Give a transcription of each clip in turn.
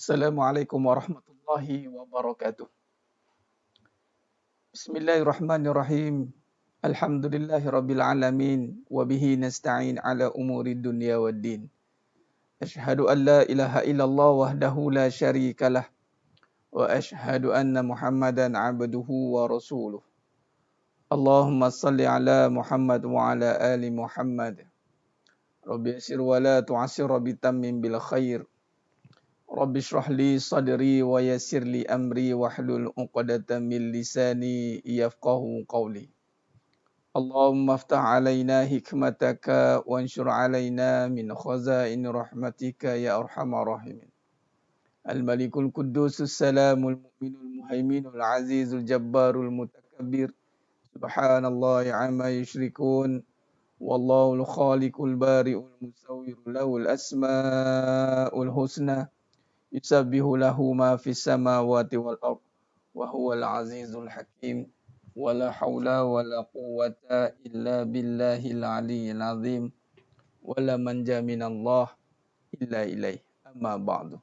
Assalamualaikum warahmatullahi wabarakatuh. Bismillahirrahmanirrahim. Alhamdulillahi rabbil alamin. Wabihi nasta'in ala umuri dunya waddin. Ashhadu an la ilaha illallah wahdahu la syarikalah. Wa ashhadu anna muhammadan abduhu wa rasuluh. Allahumma salli ala Muhammad wa ala ali Muhammad. Rabbi asir wa la tu'asir rabbi tammin bil khair. Rabbi shrah li sadri wa yassir li amri wahlul 'uqdatam min lisani yafqahu qawli. Allahumma aftah 'alaina hikmataka wanshur 'alaina min khazain rahmatika ya arhamar rahimin. Al-Malikul Quddusus Salamul Mu'minul Muhaiminul Azizul Jabbarul Mutakabbir. Subhanallahi 'amma yusyrikun. Wallahul khaliqul bari'ul musawwir lahul asmaul husna. Yusabbihu lahu ma fis samawati wal ard wa huwal azizul hakim wala haula wala quwwata illa billahil aliyyil azim wala manja minallah illa ilaih amma ba'du.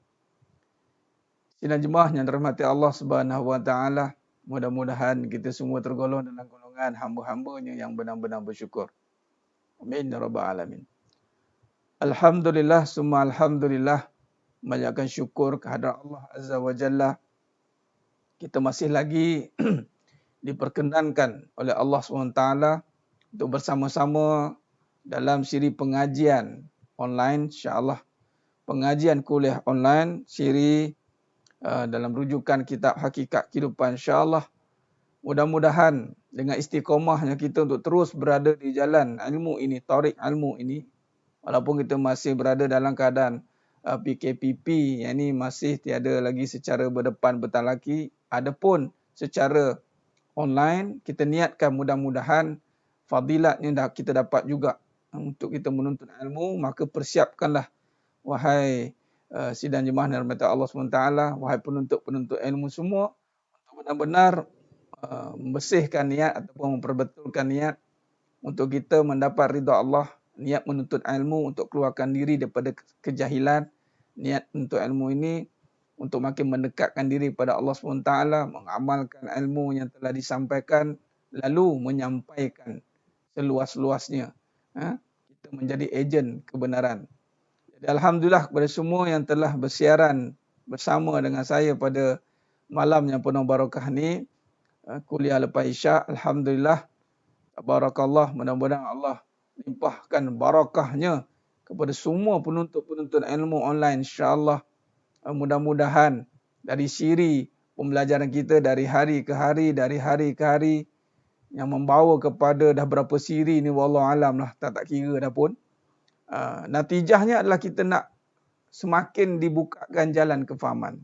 Sidang jemaah yang dirahmati Allah Subhanahu wa taala, mudah-mudahan kita semua tergolong dalam golongan hamba-hambanya yang benar-benar bersyukur. Amin ya rabbal alamin. Alhamdulillah summa alhamdulillah. Banyakkan syukur kehadrat Allah Azza wa Jalla. Kita masih lagi diperkenankan oleh Allah SWT untuk bersama-sama dalam siri pengajian online, insyaAllah. Pengajian kuliah online, siri dalam rujukan kitab Hakikat Kehidupan, insyaAllah. Mudah-mudahan dengan istiqomahnya kita untuk terus berada di jalan ilmu ini, tarik ilmu ini, walaupun kita masih berada dalam keadaan PKPP, yang ini masih tiada lagi secara berdepan bertalaki. Adapun secara online, kita niatkan mudah-mudahan fadilatnya dah kita dapat juga untuk kita menuntut ilmu. Maka persiapkanlah, wahai sidang jemaah yang dirahmati Allah SWT, wahai penuntut-penuntut ilmu semua, untuk benar-benar membersihkan niat ataupun memperbetulkan niat untuk kita mendapat ridha Allah. Niat menuntut ilmu untuk keluarkan diri daripada kejahilan. Niat untuk ilmu ini untuk makin mendekatkan diri pada Allah SWT, mengamalkan ilmu yang telah disampaikan, lalu menyampaikan seluas-luasnya. Kita menjadi ejen kebenaran. Jadi alhamdulillah kepada semua yang telah bersiaran bersama dengan saya pada malam yang penuh barakah ni, kuliah lepas Isyak. Alhamdulillah, tabarakallah, mudah-mudahan Allah limpahkan barakahnya kepada semua penuntut-penuntut ilmu online, insyaAllah. Mudah-mudahan dari siri pembelajaran kita dari hari ke hari, yang membawa kepada dah berapa siri ni, wallahualam lah, tak kira dah pun. Natijahnya adalah kita nak semakin dibukakan jalan kefahaman.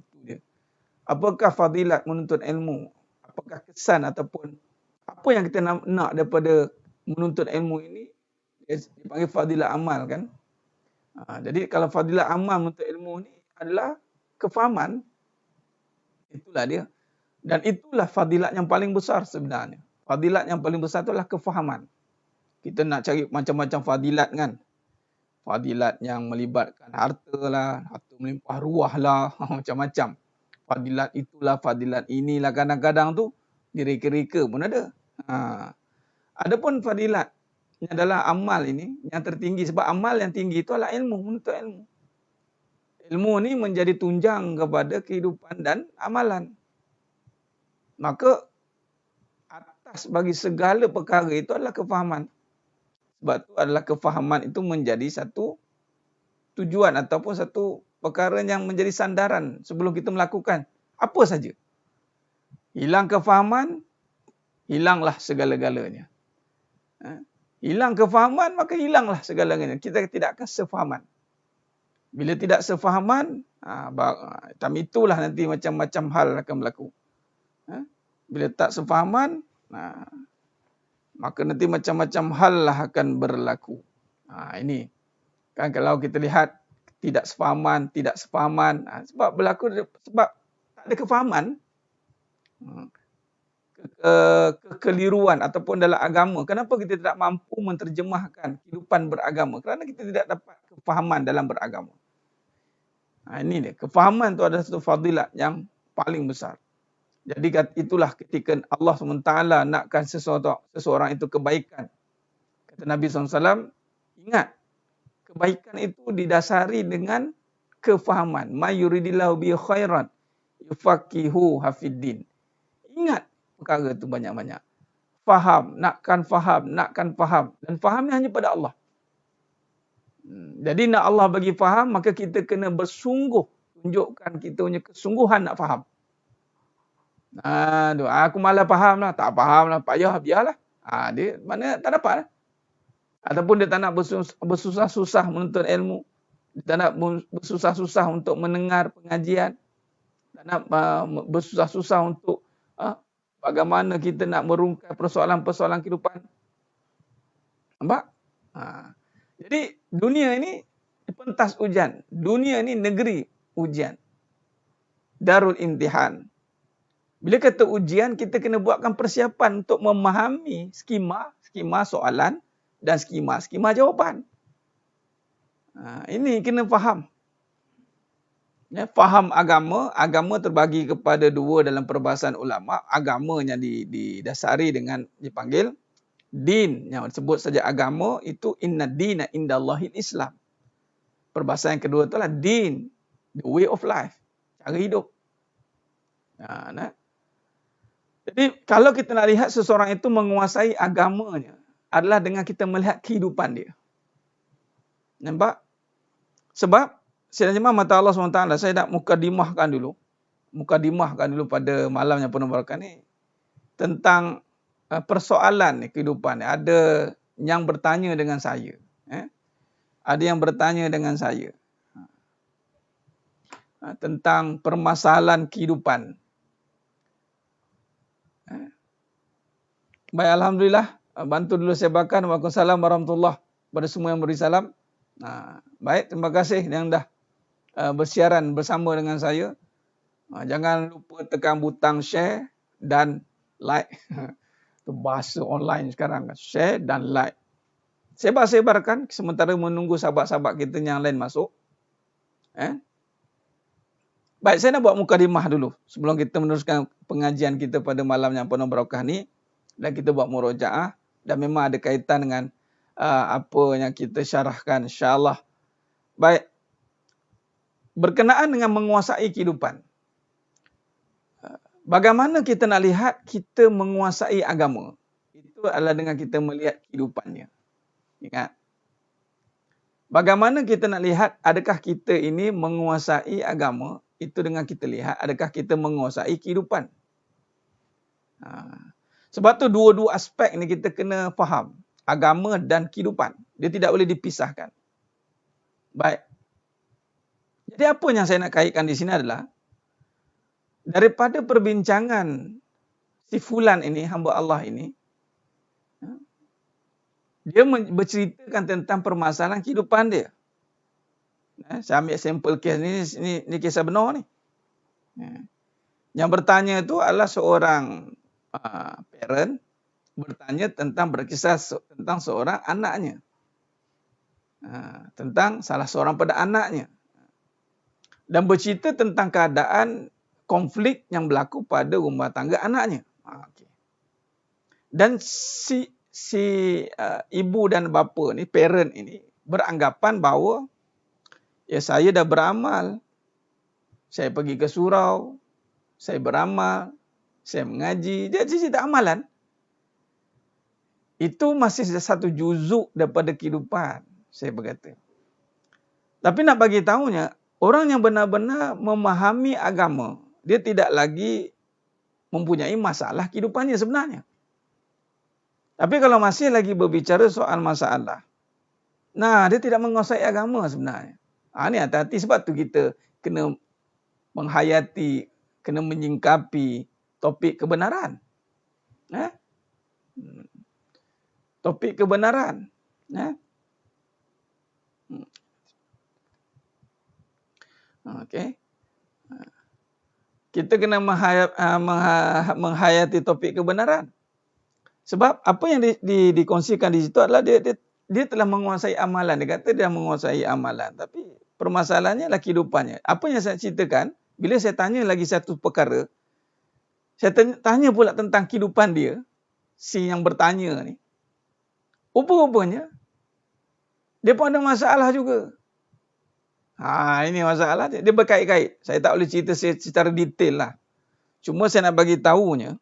Apakah fadilat menuntut ilmu? Apakah kesan ataupun apa yang kita nak daripada menuntut ilmu ini? Dipanggil fadilat amal, kan. Jadi kalau fadilat amal untuk ilmu ni adalah kefahaman, itulah dia. Dan itulah fadilat yang paling besar sebenarnya. Fadilat yang paling besar itulah kefahaman. Kita nak cari macam-macam fadilat, kan. Fadilat yang melibatkan harta lah, harta melimpah ruah lah, macam-macam. Fadilat itulah, fadilat inilah, kadang-kadang tu direka-reka pun ada. Adapun fadilat yang adalah amal ini yang tertinggi, sebab amal yang tinggi itu adalah ilmu, menuntut ilmu. Ilmu ni menjadi tunjang kepada kehidupan dan amalan. Maka atas bagi segala perkara itu adalah kefahaman. Sebab itu adalah kefahaman itu menjadi satu tujuan ataupun satu perkara yang menjadi sandaran sebelum kita melakukan apa saja. Hilang kefahaman, hilanglah segala-galanya. Hilang kefahaman, maka hilanglah segala-galanya. Kita tidak akan sefahaman. Bila tidak sefahaman, itulah nanti macam-macam hal akan berlaku. Bila tak sefahaman, maka nanti macam-macam hal lah akan berlaku. Ini kan kalau kita lihat tidak sefahaman, sebab berlaku sebab tak ada kefahaman. Kekeliruan ataupun dalam agama. Kenapa kita tidak mampu menterjemahkan kehidupan beragama? Kerana kita tidak dapat kefahaman dalam beragama. Ini dia. Kefahaman itu adalah satu fadilat yang paling besar. Jadi itulah ketika Allah SWT nakkan seseorang itu kebaikan. Kata Nabi SAW, ingat, kebaikan itu didasari dengan kefahaman. Ma yuridillahu bi khairan yufaqihu hafiddin. Ingat perkara itu banyak-banyak. Faham, nakkan faham. Dan fahamnya hanya pada Allah. Jadi nak Allah bagi faham, maka kita kena bersungguh. Tunjukkan kita punya kesungguhan nak faham. Aku malah faham lah. Tak faham lah. Payah, biarlah. Dia mana tak dapat lah. Ataupun dia tak nak bersusah-susah menuntut ilmu. Dia tak nak bersusah-susah untuk mendengar pengajian. Tak nak bersusah-susah untuk bagaimana kita nak merungkai persoalan-persoalan kehidupan. Nampak? Jadi dunia ini pentas ujian. Dunia ini negeri ujian. Darul imtihan. Bila kata ujian, kita kena buatkan persiapan untuk memahami skema soalan dan skema jawapan. Ini kena faham. Ya, faham agama terbagi kepada dua dalam perbahasan ulama. Agama yang didasari dengan dipanggil din, yang disebut saja agama itu inna dina indallahil Islam. Perbahasan yang kedua itulah din, the way of life, cara hidup. Jadi kalau kita nak lihat seseorang itu menguasai agamanya adalah dengan kita melihat kehidupan dia. Nampak? Sebab Sayyidina Jemaah mata Allah SWT, saya nak mukadimahkan dulu pada malam yang penuh barakah ni tentang persoalan ni, kehidupan ni. Ada yang bertanya dengan saya. Ada yang bertanya dengan saya tentang permasalahan kehidupan. Baik, alhamdulillah. Bantu dulu sebarkan. Waalaikumsalam warahmatullahi kepada semua yang beri salam. Baik, terima kasih yang dah bersiaran bersama dengan saya. Jangan lupa tekan butang share dan like. Itu bahasa online sekarang. Share dan like. Sebar-sebarkan sementara menunggu sahabat-sahabat kita yang lain masuk. Baik, saya nak buat mukadimah dulu sebelum kita meneruskan pengajian kita pada malam yang penuh barakah ni. Dan kita buat murojaah. Dan memang ada kaitan dengan apa yang kita syarahkan, insyaAllah. Baik. Berkenaan dengan menguasai kehidupan. Bagaimana kita nak lihat kita menguasai agama? Itu adalah dengan kita melihat kehidupannya. Ingat. Bagaimana kita nak lihat adakah kita ini menguasai agama? Itu dengan kita lihat adakah kita menguasai kehidupan. Sebab tu dua-dua aspek ni kita kena faham. Agama dan kehidupan. Dia tidak boleh dipisahkan. Baik. Jadi apa yang saya nak kaitkan di sini adalah daripada perbincangan si fulan ini, hamba Allah ini, dia berceritakan tentang permasalahan kehidupan dia. Saya ambil sampel kes ni kisah benar ni. Yang bertanya itu adalah seorang parent bertanya tentang berkisah tentang seorang anaknya. Tentang salah seorang pada anaknya. Dan bercerita tentang keadaan konflik yang berlaku pada rumah tangga anaknya. Dan si ibu dan bapa ni, parent ini, beranggapan bahawa saya dah beramal. Saya pergi ke surau. Saya beramal. Saya mengaji. Dia cerita amalan. Itu masih satu juzuk daripada kehidupan. Saya berkata. Tapi nak bagi tahunya, orang yang benar-benar memahami agama, dia tidak lagi mempunyai masalah kehidupannya sebenarnya. Tapi kalau masih lagi berbicara soal masalah, dia tidak menguasai agama sebenarnya. Ini hati-hati, sebab tu kita kena menghayati, kena menyingkapi topik kebenaran. Topik kebenaran. Okey. Kita kena menghayati topik kebenaran. Sebab apa yang dikongsikan di situ adalah dia telah menguasai amalan. Dia kata dia menguasai amalan. Tapi permasalahannya adalah kehidupannya. Apa yang saya ceritakan, bila saya tanya lagi satu perkara, saya tanya pula tentang kehidupan dia, si yang bertanya ni. Rupa-rupanya, dia pun ada masalah juga. Ini masalah dia. Dia berkait-kait. Saya tak boleh cerita secara detail lah. Cuma saya nak bagi tahunya,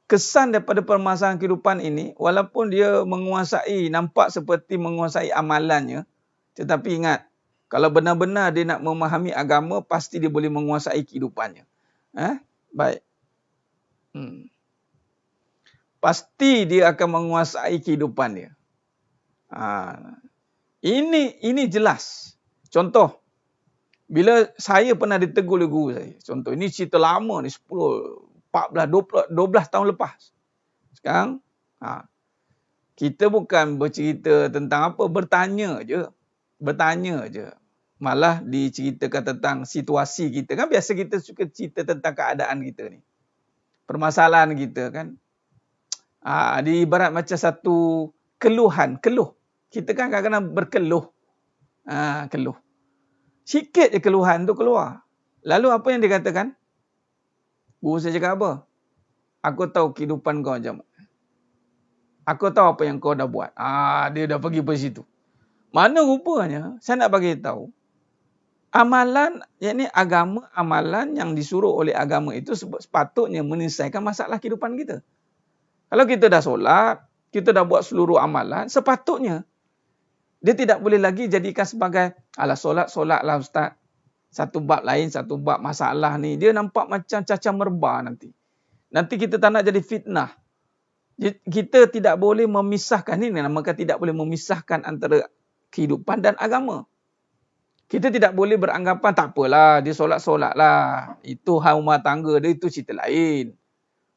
kesan daripada permasalahan kehidupan ini, walaupun dia menguasai, nampak seperti menguasai amalannya, tetapi ingat, kalau benar-benar dia nak memahami agama, pasti dia boleh menguasai kehidupannya. Baik. Pasti dia akan menguasai kehidupan dia. Ini jelas. Contoh, bila saya pernah ditegur oleh guru saya. Contoh, ini cerita lama ni, 10, 14, 12 tahun lepas. Sekarang, kita bukan bercerita tentang apa, bertanya je. Malah diceritakan tentang situasi kita. Kan biasa kita suka cerita tentang keadaan kita ni. Permasalahan kita kan. Dia ibarat macam satu keluh. Kita kan kadang-kadang berkeluh. Keluh. Sikit je keluhan tu keluar. Lalu apa yang dia katakan? Guru saya cakap apa? Aku tahu kehidupan kau macam mana. Aku tahu apa yang kau dah buat. Dia dah pergi ke situ. Mana rupanya, saya nak bagi tahu. Amalan, yakni agama, amalan yang disuruh oleh agama itu sepatutnya menyelesaikan masalah kehidupan kita. Kalau kita dah solat, kita dah buat seluruh amalan, sepatutnya dia tidak boleh lagi jadikan sebagai solat lah ustaz. Satu bab lain, satu bab masalah ni. Dia nampak macam cacah merbah nanti. Nanti kita tak nak jadi fitnah. Kita tidak boleh memisahkan ini. Maka tidak boleh memisahkan antara kehidupan dan agama. Kita tidak boleh beranggapan tak apalah. Dia solat-solat lah. Itu hal rumah tangga dia, itu cerita lain.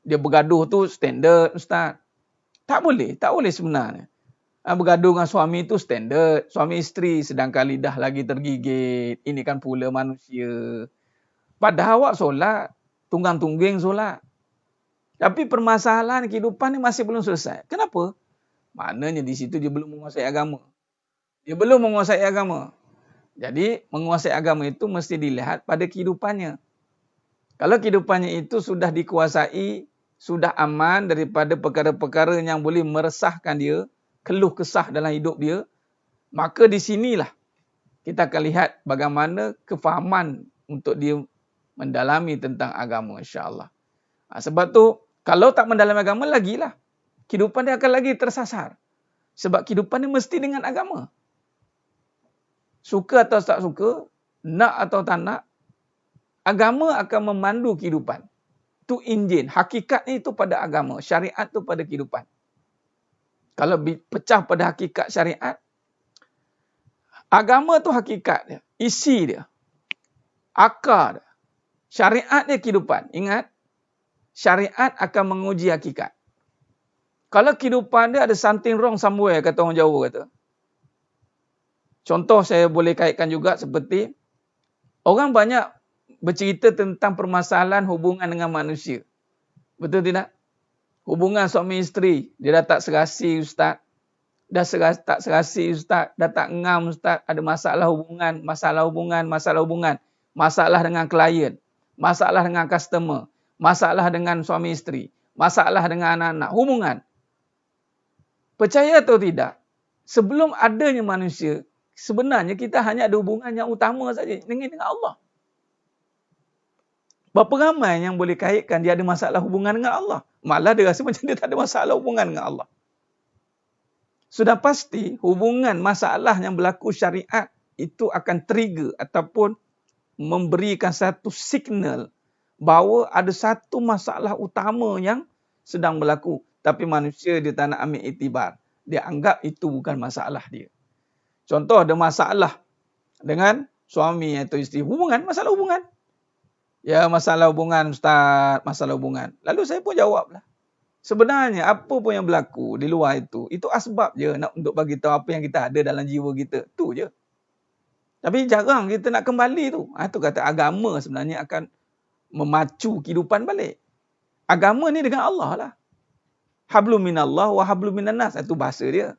Dia bergaduh tu standard ustaz. Tak boleh sebenarnya. Bergaduh dengan suami itu standard. Suami isteri sedangkan lidah lagi tergigit. Ini kan pula manusia. Padahal awak solat. Tunggang-tungging solat. Tapi permasalahan kehidupan ni masih belum selesai. Kenapa? Maknanya di situ dia belum menguasai agama. Jadi menguasai agama itu mesti dilihat pada kehidupannya. Kalau kehidupannya itu sudah dikuasai, sudah aman daripada perkara-perkara yang boleh meresahkan dia, keluh kesah dalam hidup dia, maka di sinilah kita akan lihat bagaimana kefahaman untuk dia mendalami tentang agama, insya-Allah. Sebab tu kalau tak mendalami agama lagilah kehidupan dia akan lagi tersasar. Sebab kehidupan dia mesti dengan agama. Suka atau tak suka, nak atau tak nak, agama akan memandu kehidupan. Itu injin, hakikatnya itu pada agama, syariat itu pada kehidupan. Kalau pecah pada hakikat syariat, agama tu hakikat dia, isi dia, akar dia. Syariat dia kehidupan. Ingat, syariat akan menguji hakikat. Kalau kehidupan dia ada something wrong somewhere, kata orang Jawa kata. Contoh saya boleh kaitkan juga seperti, orang banyak bercerita tentang permasalahan hubungan dengan manusia. Betul tidak? Hubungan suami isteri, dia dah tak serasi ustaz. Tak serasi ustaz, dah tak ngam ustaz, ada masalah hubungan. Masalah dengan klien, masalah dengan customer, masalah dengan suami isteri, masalah dengan anak-anak, hubungan. Percaya atau tidak, sebelum adanya manusia, sebenarnya kita hanya ada hubungan yang utama saja dengan Allah. Berapa ramai yang boleh kaitkan dia ada masalah hubungan dengan Allah. Malah dia rasa macam dia tak ada masalah hubungan dengan Allah. Sudah pasti hubungan masalah yang berlaku syariat itu akan trigger ataupun memberikan satu signal bahawa ada satu masalah utama yang sedang berlaku. Tapi manusia dia tak nak ambil iktibar. Dia anggap itu bukan masalah dia. Contoh ada masalah dengan suami atau isteri. Masalah hubungan. Ya, masalah hubungan ustaz, masalah hubungan. Lalu saya pun jawablah. Sebenarnya apa pun yang berlaku di luar itu asbab je untuk bagi tahu apa yang kita ada dalam jiwa kita. Tu je. Tapi jarang kita nak kembali tu. Itu kata agama sebenarnya akan memacu kehidupan balik. Agama ni dengan Allah lah. Hablum minallah wa hablum minan nas. Itu bahasa dia.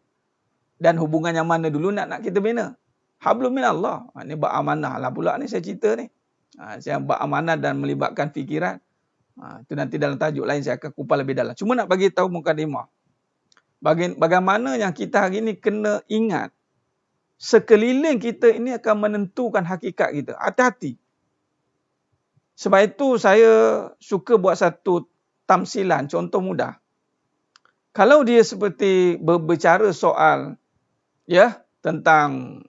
Dan hubungan yang mana dulu nak kita bina. Hablum minallah. Ini bab amanah lah pula ni saya cerita ni. Saya bab amanah dan melibatkan fikiran. Itu nanti dalam tajuk lain saya akan kupas lebih dalam. Cuma nak bagi tahu mukadimah. Bagaimana yang kita hari ini kena ingat. Sekeliling kita ini akan menentukan hakikat kita. Hati-hati. Sebab itu saya suka buat satu tamsilan, contoh mudah. Kalau dia seperti berbicara soal tentang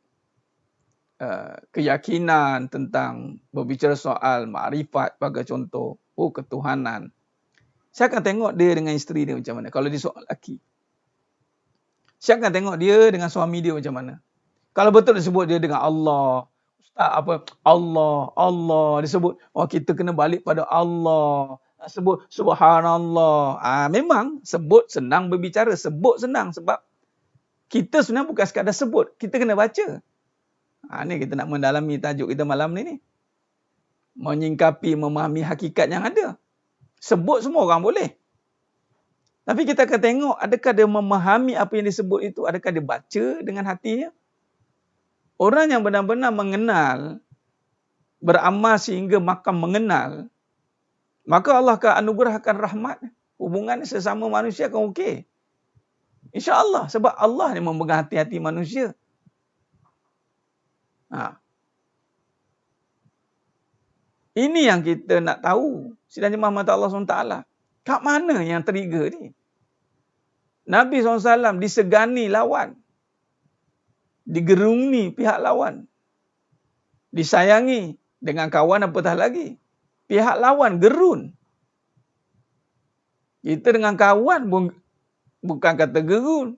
keyakinan, tentang berbicara soal makrifat sebagai contoh, ketuhanan. Saya akan tengok dia dengan isteri dia macam mana. Kalau dia soal lelaki. Saya akan tengok dia dengan suami dia macam mana. Kalau betul disebut dia dengan Allah, ustaz apa Allah disebut, kita kena balik pada Allah. Sebut subhanallah. Memang sebut senang berbicara, sebut senang sebab kita sebenarnya bukan sekadar sebut, kita kena baca. Ni kita nak mendalami tajuk kita malam ni. Menyingkapi, memahami hakikat yang ada. Sebut semua orang boleh. Tapi kita akan tengok adakah dia memahami apa yang disebut itu, adakah dia baca dengan hatinya. Orang yang benar-benar mengenal, beramal sehingga makam mengenal, maka Allah akan anugerahkan rahmat. Hubungan sesama manusia akan okey. InsyaAllah. Sebab Allah yang memegang hati-hati manusia. Ini yang kita nak tahu. Sidang jemaah mata Allah SWT. Kat mana yang trigger ni? Nabi SAW disegani lawan. Digerungi pihak lawan. Disayangi dengan kawan apatah lagi. Pihak lawan gerun. Kita dengan kawan bukan kata gerun.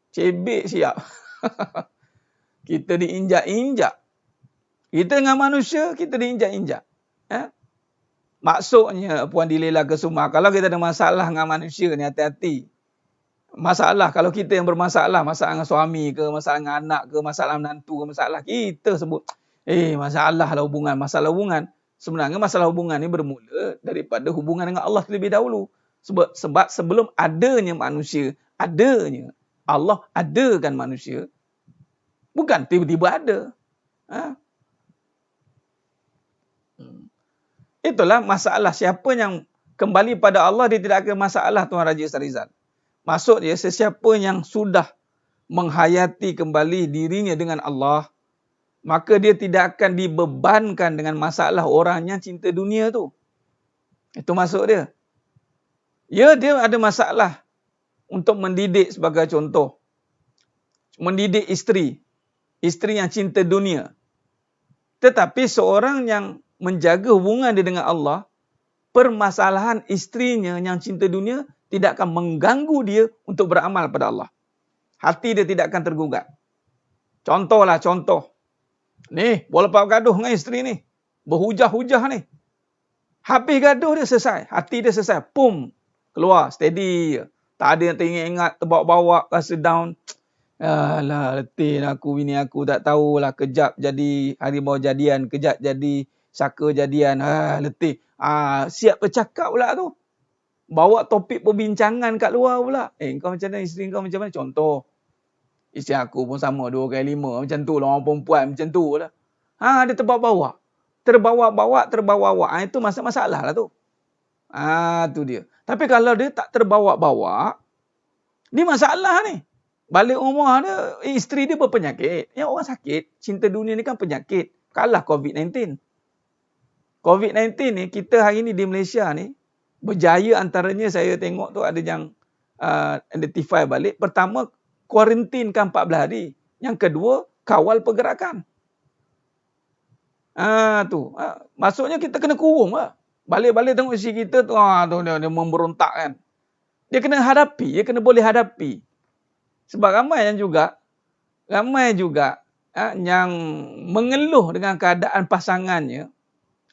Cebek siap. Kita diinjak-injak. Kita dengan manusia, kita diinjak-injak. Maksudnya, Puan Dilela Kesuma, kalau kita ada masalah dengan manusia ni, hati-hati. Masalah, kalau kita yang bermasalah, masalah dengan suami ke, masalah dengan anak ke, masalah menantu ke, masalah, kita sebut, masalah lah hubungan. Masalah hubungan, sebenarnya masalah hubungan ni bermula daripada hubungan dengan Allah terlebih dahulu. Sebab sebelum adanya manusia, Allah adakan manusia. Bukan tiba-tiba ada. Itulah masalah. Siapa yang kembali pada Allah, dia tidak akan masalah, Tuan Raja Sarizal. Maksud dia, sesiapa yang sudah menghayati kembali dirinya dengan Allah, maka dia tidak akan dibebankan dengan masalah orang yang cinta dunia tu. Itu maksud dia. Dia ada masalah untuk mendidik sebagai contoh. Mendidik isteri. Isteri yang cinta dunia. Tetapi seorang yang menjaga hubungan dia dengan Allah, permasalahan isterinya yang cinta dunia tidak akan mengganggu dia untuk beramal pada Allah. Hati dia tidak akan tergugat. Contoh. Ni, bola lepas gaduh dengan isteri ni. Berhujah-hujah ni. Habis gaduh dia selesai. Hati dia selesai. Pum. Keluar. Steady. Tak ada yang teringat-ingat. Terbawa-bawa. Rasa down. Alah, letih aku. Bini aku tak tahulah. Kejap jadi harimau jadian. Kejap jadi saka jadian. Letih. Siap bercakap pula tu. Bawa topik perbincangan kat luar pula. Kau macam mana? Isteri kau macam mana? Contoh. Isteri aku pun sama 2x5. Macam tu lah. Orang perempuan macam tu lah. Dia terbawa-bawa. Terbawa-bawa. Itu masalah lah tu. Tu dia. Tapi kalau dia tak terbawa-bawa, ni masalah ni. Balik rumah dia, isteri dia berpenyakit. Yang orang sakit, cinta dunia ni kan penyakit. Kalah COVID-19. COVID-19 ni, kita hari ni di Malaysia ni, berjaya antaranya saya tengok tu ada yang identify balik. Pertama, kuarantinkan 14 hari. Yang kedua, kawal pergerakan. Maksudnya kita kena kurung lah. Balik-balik tengok isi kita tu, dia memberontak kan. Dia kena hadapi, dia kena boleh hadapi. Sebab ramai juga yang mengeluh dengan keadaan pasangannya.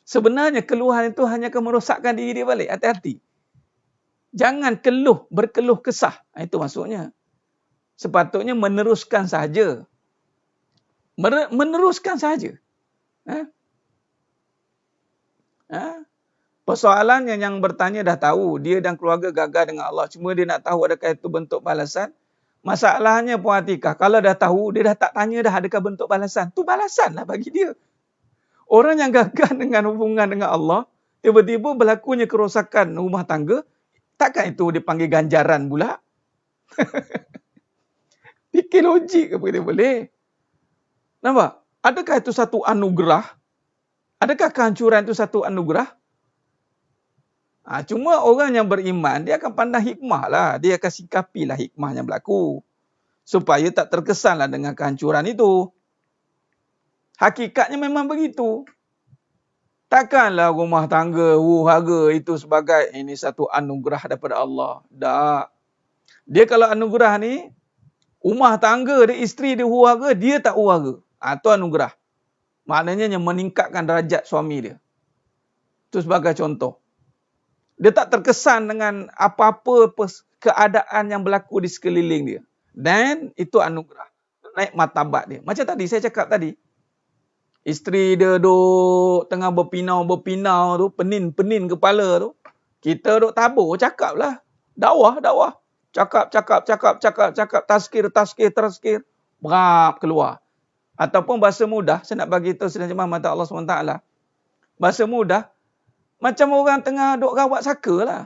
Sebenarnya keluhan itu hanya akan merosakkan diri dia balik. Hati-hati. Jangan berkeluh kesah. Itu maksudnya. Sepatutnya meneruskan sahaja. Meneruskan sahaja. Persoalannya yang bertanya dah tahu. Dia dan keluarga gagal dengan Allah. Cuma dia nak tahu adakah itu bentuk balasan. Masalahnya Puan Atikah, kalau dah tahu, dia dah tak tanya dah adakah bentuk balasan. Tu balasan lah bagi dia. Orang yang gagal dengan hubungan dengan Allah, tiba-tiba berlakunya kerosakan rumah tangga, takkan itu dipanggil ganjaran pula? Fikir logik apa dia boleh? Nampak? Adakah itu satu anugerah? Adakah kehancuran itu satu anugerah? Cuma orang yang beriman, dia akan pandang hikmah lah. Dia akan sikapilah hikmah yang berlaku. Supaya tak terkesanlah dengan kehancuran itu. Hakikatnya memang begitu. Takkanlah rumah tangga, huru-hara itu sebagai ini satu anugerah daripada Allah. Tak. Dia kalau anugerah ni, rumah tangga dia, isteri dia huru-hara, dia tak huru-hara. Itu anugerah. Maknanya yang meningkatkan derajat suami dia. Itu sebagai contoh. Dia tak terkesan dengan apa-apa keadaan yang berlaku di sekeliling dia. Dan itu anugerah. Naik martabat dia. Macam tadi saya cakap tadi. Isteri dia duk tengah berpinau tu. Penin kepala tu. Kita duk tabur. Cakap lah. Dakwah. Cakap. Tazkir. Berap keluar. Ataupun bahasa mudah. Saya nak bagi tahu sedang jemaah mata Allah SWT. Bahasa mudah. Macam orang tengah duk rawat saka lah.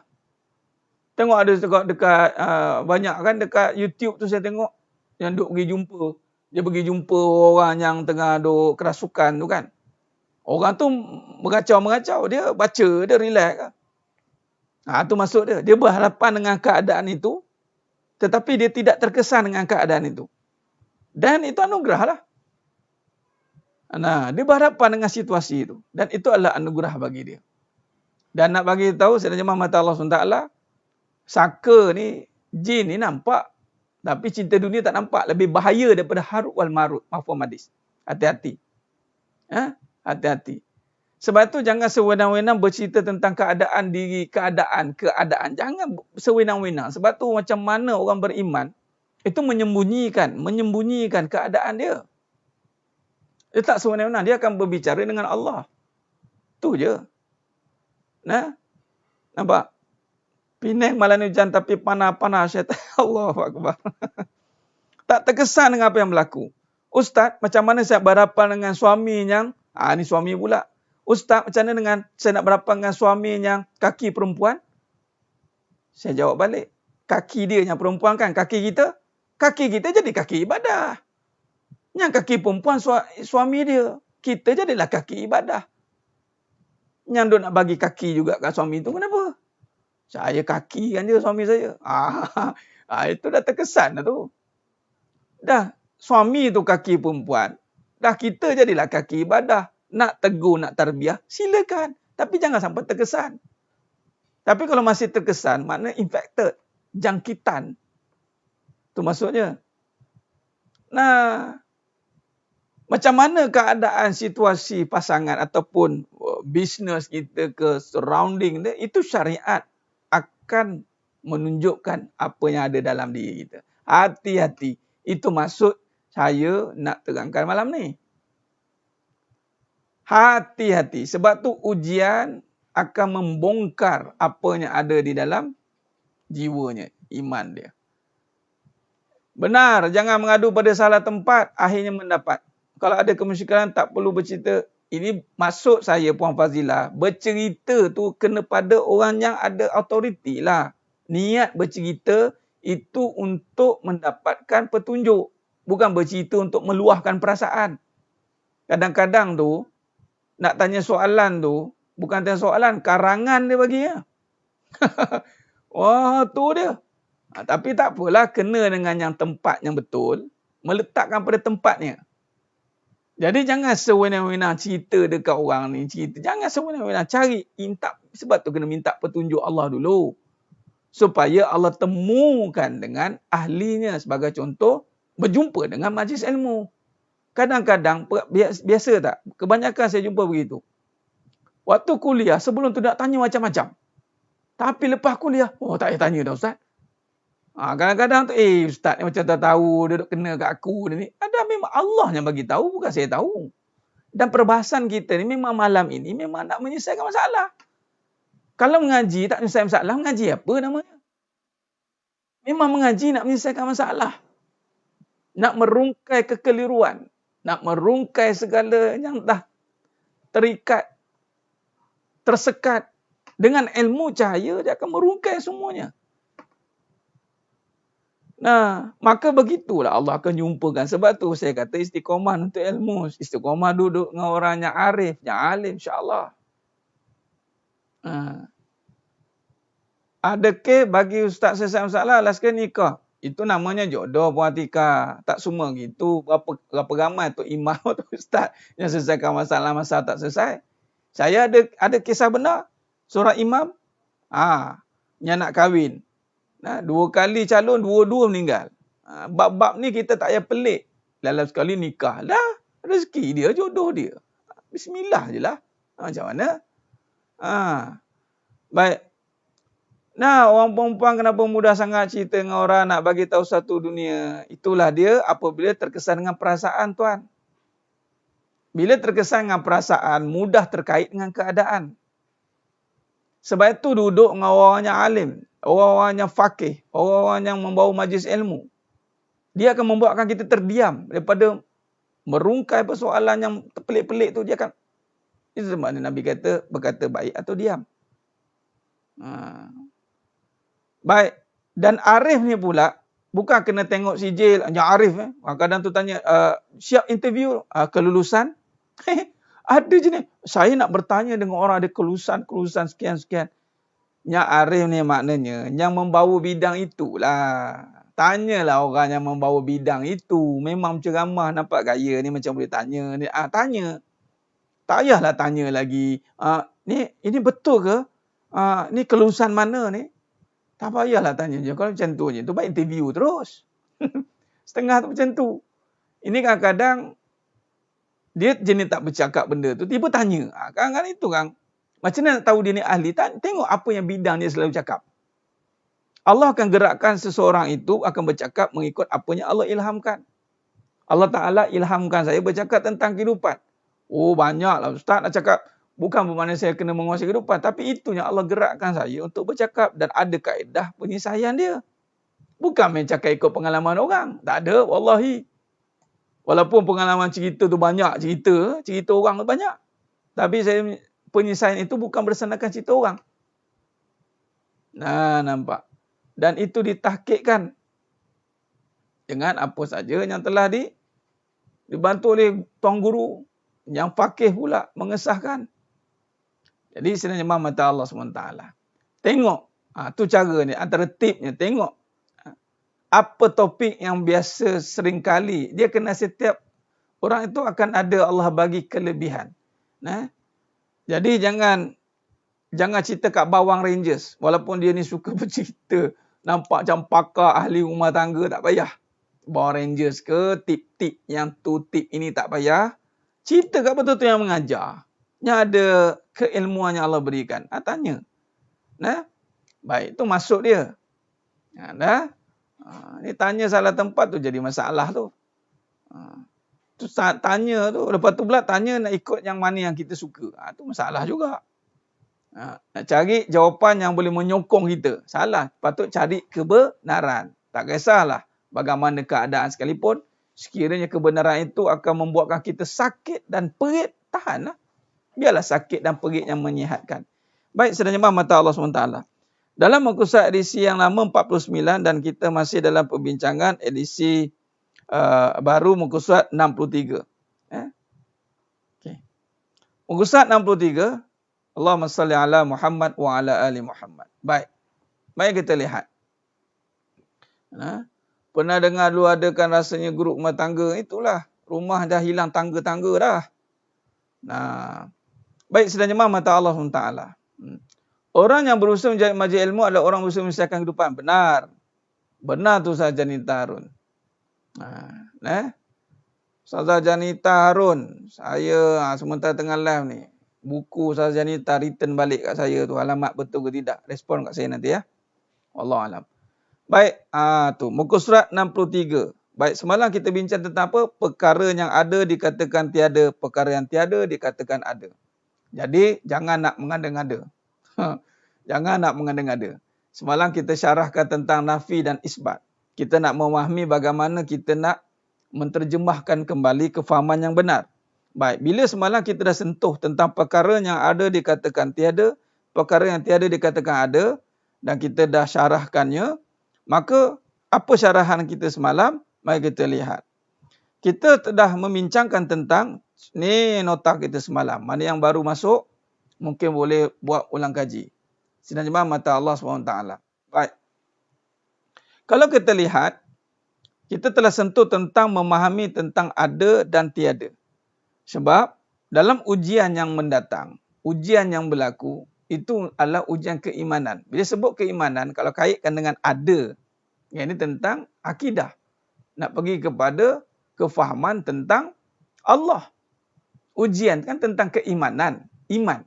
Tengok ada dekat banyak kan dekat YouTube tu saya tengok. Yang duk pergi jumpa. Dia pergi jumpa orang yang tengah duk kerasukan tu kan. Orang tu mengacau. Dia baca, dia relax. Tu maksud dia. Dia berhadapan dengan keadaan itu. Tetapi dia tidak terkesan dengan keadaan itu. Dan itu anugerah lah. Dia berhadapan dengan situasi itu. Dan itu adalah anugerah bagi dia. Dan nak bagi tahu, saya jemaah mata Allah SWT, saka ni, jin ni nampak. Tapi cinta dunia tak nampak. Lebih bahaya daripada harut wal marut. Mafhum hadis. Hati-hati. Hati-hati. Sebab tu jangan sewenang-wenang bercerita tentang keadaan diri, keadaan. Jangan sewenang-wenang. Sebab tu macam mana orang beriman, itu menyembunyikan keadaan dia. Dia tak sewenang-wenang. Dia akan berbicara dengan Allah. Tu je. Nampak? Penang malam hujan tapi panas-panas syaitan. Allahu Akbar. Tak terkesan dengan apa yang berlaku. Ustaz, macam mana saya berhadapan dengan suami yang, ni suami pula. Ustaz, macam mana dengan saya nak berhadapan dengan suami yang kaki perempuan? Saya jawab balik. Kaki dia yang perempuan kan? Kaki kita jadi kaki ibadah. Yang kaki perempuan suami dia. Kita jadilah kaki ibadah. Yang duk nak bagi kaki juga kat suami tu, kenapa? Saya kaki kan dia suami saya. Itu dah terkesan dah tu. Dah suami tu kaki perempuan. Dah kita jadilah kaki ibadah. Nak tegur, nak tarbiyah, silakan. Tapi jangan sampai terkesan. Tapi kalau masih terkesan, makna infected. Jangkitan. Tu maksudnya. Macam mana keadaan situasi pasangan ataupun bisnes kita ke surrounding dia, itu syariat akan menunjukkan apa yang ada dalam diri kita. Hati-hati. Itu maksud saya nak terangkan malam ni. Hati-hati. Sebab tu ujian akan membongkar apa yang ada di dalam jiwanya, iman dia. Benar, jangan mengadu pada salah tempat, akhirnya mendapat. Kalau ada kemusyrikan tak perlu bercerita. Ini maksud saya Puan Fazilah. Bercerita tu kena pada orang yang ada autoriti lah. Niat bercerita itu untuk mendapatkan petunjuk. Bukan bercerita untuk meluahkan perasaan. Kadang-kadang tu, nak tanya soalan tu, bukan tanya soalan, karangan dia bagi ya. Wah, tu dia. Tapi tak apalah, kena dengan yang tempat yang betul. Meletakkan pada tempatnya. Jadi jangan sewenang-wenang cerita dekat orang ni. Jangan sewenang-wenang cari. Sebab tu kena minta petunjuk Allah dulu. Supaya Allah temukan dengan ahlinya. Sebagai contoh, berjumpa dengan majlis ilmu. Kadang-kadang, biasa tak? Kebanyakan saya jumpa begitu. Waktu kuliah, sebelum tu nak tanya macam-macam. Tapi lepas kuliah, tak payah tanya dah Ustaz. Kadang-kadang tu, Ustaz ni macam tak tahu, dia duk kena kat aku ni. Ada memang Allah yang bagi tahu, bukan saya tahu. Dan perbahasan kita ni memang malam ini memang nak menyelesaikan masalah. Kalau mengaji tak menyelesaikan masalah, mengaji apa namanya? Memang mengaji nak menyelesaikan masalah. nak merungkai kekeliruan, nak merungkai segala yang dah terikat, tersekat. Dengan ilmu cahaya, dia akan merungkai semuanya. Nah, maka begitulah Allah akan jumpakan. Sebab tu saya kata istiqomah untuk ilmu. Istiqomah duduk dengan orang yang arif, yang alim, insyaAllah. Ada ke bagi Ustaz selesai masalah, last ke nikah. Itu namanya jodoh puan Atika. Tak semua gitu. Berapa ramai tu imam tu Ustaz yang selesaikan masalah-masalah tak selesai. Saya ada kisah benar. Seorang imam, yang nak kahwin. 2 kali calon, 2-2 meninggal. Bab-bab ni kita tak payah pelik. Dalam sekali nikah lah. Rezeki dia, jodoh dia. Bismillah je lah. Macam mana? Baik. Nah, orang perempuan kenapa mudah sangat cerita dengan orang, nak bagi tahu satu dunia. Itulah dia apabila terkesan dengan perasaan, tuan. Bila terkesan dengan perasaan, mudah terkait dengan keadaan. Sebab itu duduk dengan orang yang alim, orang-orang yang faqih, orang-orang yang membawa majlis ilmu. Dia akan membuatkan kita terdiam daripada merungkai persoalan yang pelik-pelik tu. Dia akan, itu sebabnya Nabi kata, berkata baik atau diam. Baik. Dan arif ni pula, bukan kena tengok sijil, yang arif. Kadang tu tanya, siap interview, kelulusan. Ada je ni. Saya nak bertanya dengan orang ada kelulusan sekian-sekian. Yang arif ni maknanya, yang membawa bidang itulah. Tanyalah orang yang membawa bidang itu. Memang ceramah, nampak gaya ni macam boleh tanya. Tanya. Tak payahlah tanya lagi. Ini betul ke? Ni kelulusan mana ni? Tak payahlah tanya je. Kalau macam tu je, tu baik interview terus. Setengah tu macam tu. Ini kadang-kadang dia jenis tak bercakap benda tu, tiba tanya. Kadang-kadang itu kan. Macam mana nak tahu dia ni ahli? Tengok apa yang bidang dia selalu cakap. Allah akan gerakkan seseorang itu akan bercakap mengikut apa yang Allah ilhamkan. Allah Ta'ala ilhamkan saya bercakap tentang kehidupan. Oh banyaklah Ustaz nak cakap. Bukan bermakna saya kena menguasai kehidupan. Tapi itu yang Allah gerakkan saya untuk bercakap. Dan ada kaedah penyelesaian dia. Bukan main cakap ikut pengalaman orang. Tak ada, wallahi. Walaupun pengalaman cerita tu banyak cerita orang tu banyak. Tapi penyelesaian itu bukan berdasarkan cerita orang. Nah, nampak. Dan itu ditahkikkan dengan apa saja yang telah dibantu oleh tuan guru. Yang faqih pula mengesahkan. Jadi sebenarnya mata Allah SWT. Tengok. Tu cara ni. Antara tipnya. Tengok. Apa topik yang biasa seringkali. Dia kena setiap orang itu akan ada Allah bagi kelebihan. Jadi jangan cerita kat Bawang Rangers. Walaupun dia ni suka bercerita. Nampak macam pakar ahli rumah tangga. Tak payah. Bawang Rangers ke. Tip-tip yang tu tip ini tak payah. Cerita kat betul-betul yang mengajar. Yang ada keilmuan yang Allah berikan. Tanya. Baik, itu masuk dia. Ni tanya salah tempat tu jadi masalah tu. Tu tanya tu. Lepas tu pula tanya nak ikut yang mana yang kita suka. Tu masalah juga. Nak cari jawapan yang boleh menyokong kita. Salah. Patut cari kebenaran. Tak kisahlah bagaimana keadaan sekalipun. Sekiranya kebenaran itu akan membuatkan kita sakit dan perit. Tahanlah. Biarlah sakit dan perit yang menyihatkan. Baik, sedang mata Allah SWT. Dalam muka surat edisi yang lama 49 dan kita masih dalam perbincangan edisi baru muka surat 63. Okay. Muka surat 63. Allahumma salli ala Muhammad wa ala ali Muhammad. Baik. Mari kita lihat. Pernah dengar dulu adakan rasanya grup rumah tangga. Itulah. Rumah dah hilang tangga-tangga dah. Baik, sedang jemaah mata Allah SWT. Orang yang berusaha menjadi majlis ilmu adalah orang berusaha menyelesaikan kehidupan. Benar. Benar tu Ustaz Janita Harun. Ustaz Janita Harun. Saya sementara tengah live ni. Buku Ustaz Janita return balik kat saya tu. Alamat betul ke tidak. Respon kat saya nanti ya. Wallahualam. Baik. Tu. Muka surat 63. Baik. Semalam kita bincang tentang apa? Perkara yang ada dikatakan tiada. Perkara yang tiada dikatakan ada. Jadi jangan nak mengada-ngada. Jangan nak mengada-ngada. Semalam kita syarahkan tentang nafi dan isbat. Kita nak memahami bagaimana kita nak menterjemahkan kembali kefahaman yang benar. Baik, bila semalam kita dah sentuh tentang perkara yang ada dikatakan tiada, perkara yang tiada dikatakan ada, dan kita dah syarahkannya, maka apa syarahan kita semalam? Mari kita lihat. Kita telah membincangkan tentang ni nota kita semalam. Mana yang baru masuk, mungkin boleh buat ulang kaji. Sidang jemaah mata Allah SWT. Baik. Kalau kita lihat, kita telah sentuh tentang memahami tentang ada dan tiada. Sebab dalam ujian yang mendatang, ujian yang berlaku, itu adalah ujian keimanan. Bila sebut keimanan, kalau kaitkan dengan ada, yang ini tentang akidah. Nak pergi kepada kefahaman tentang Allah. Ujian kan tentang keimanan, iman.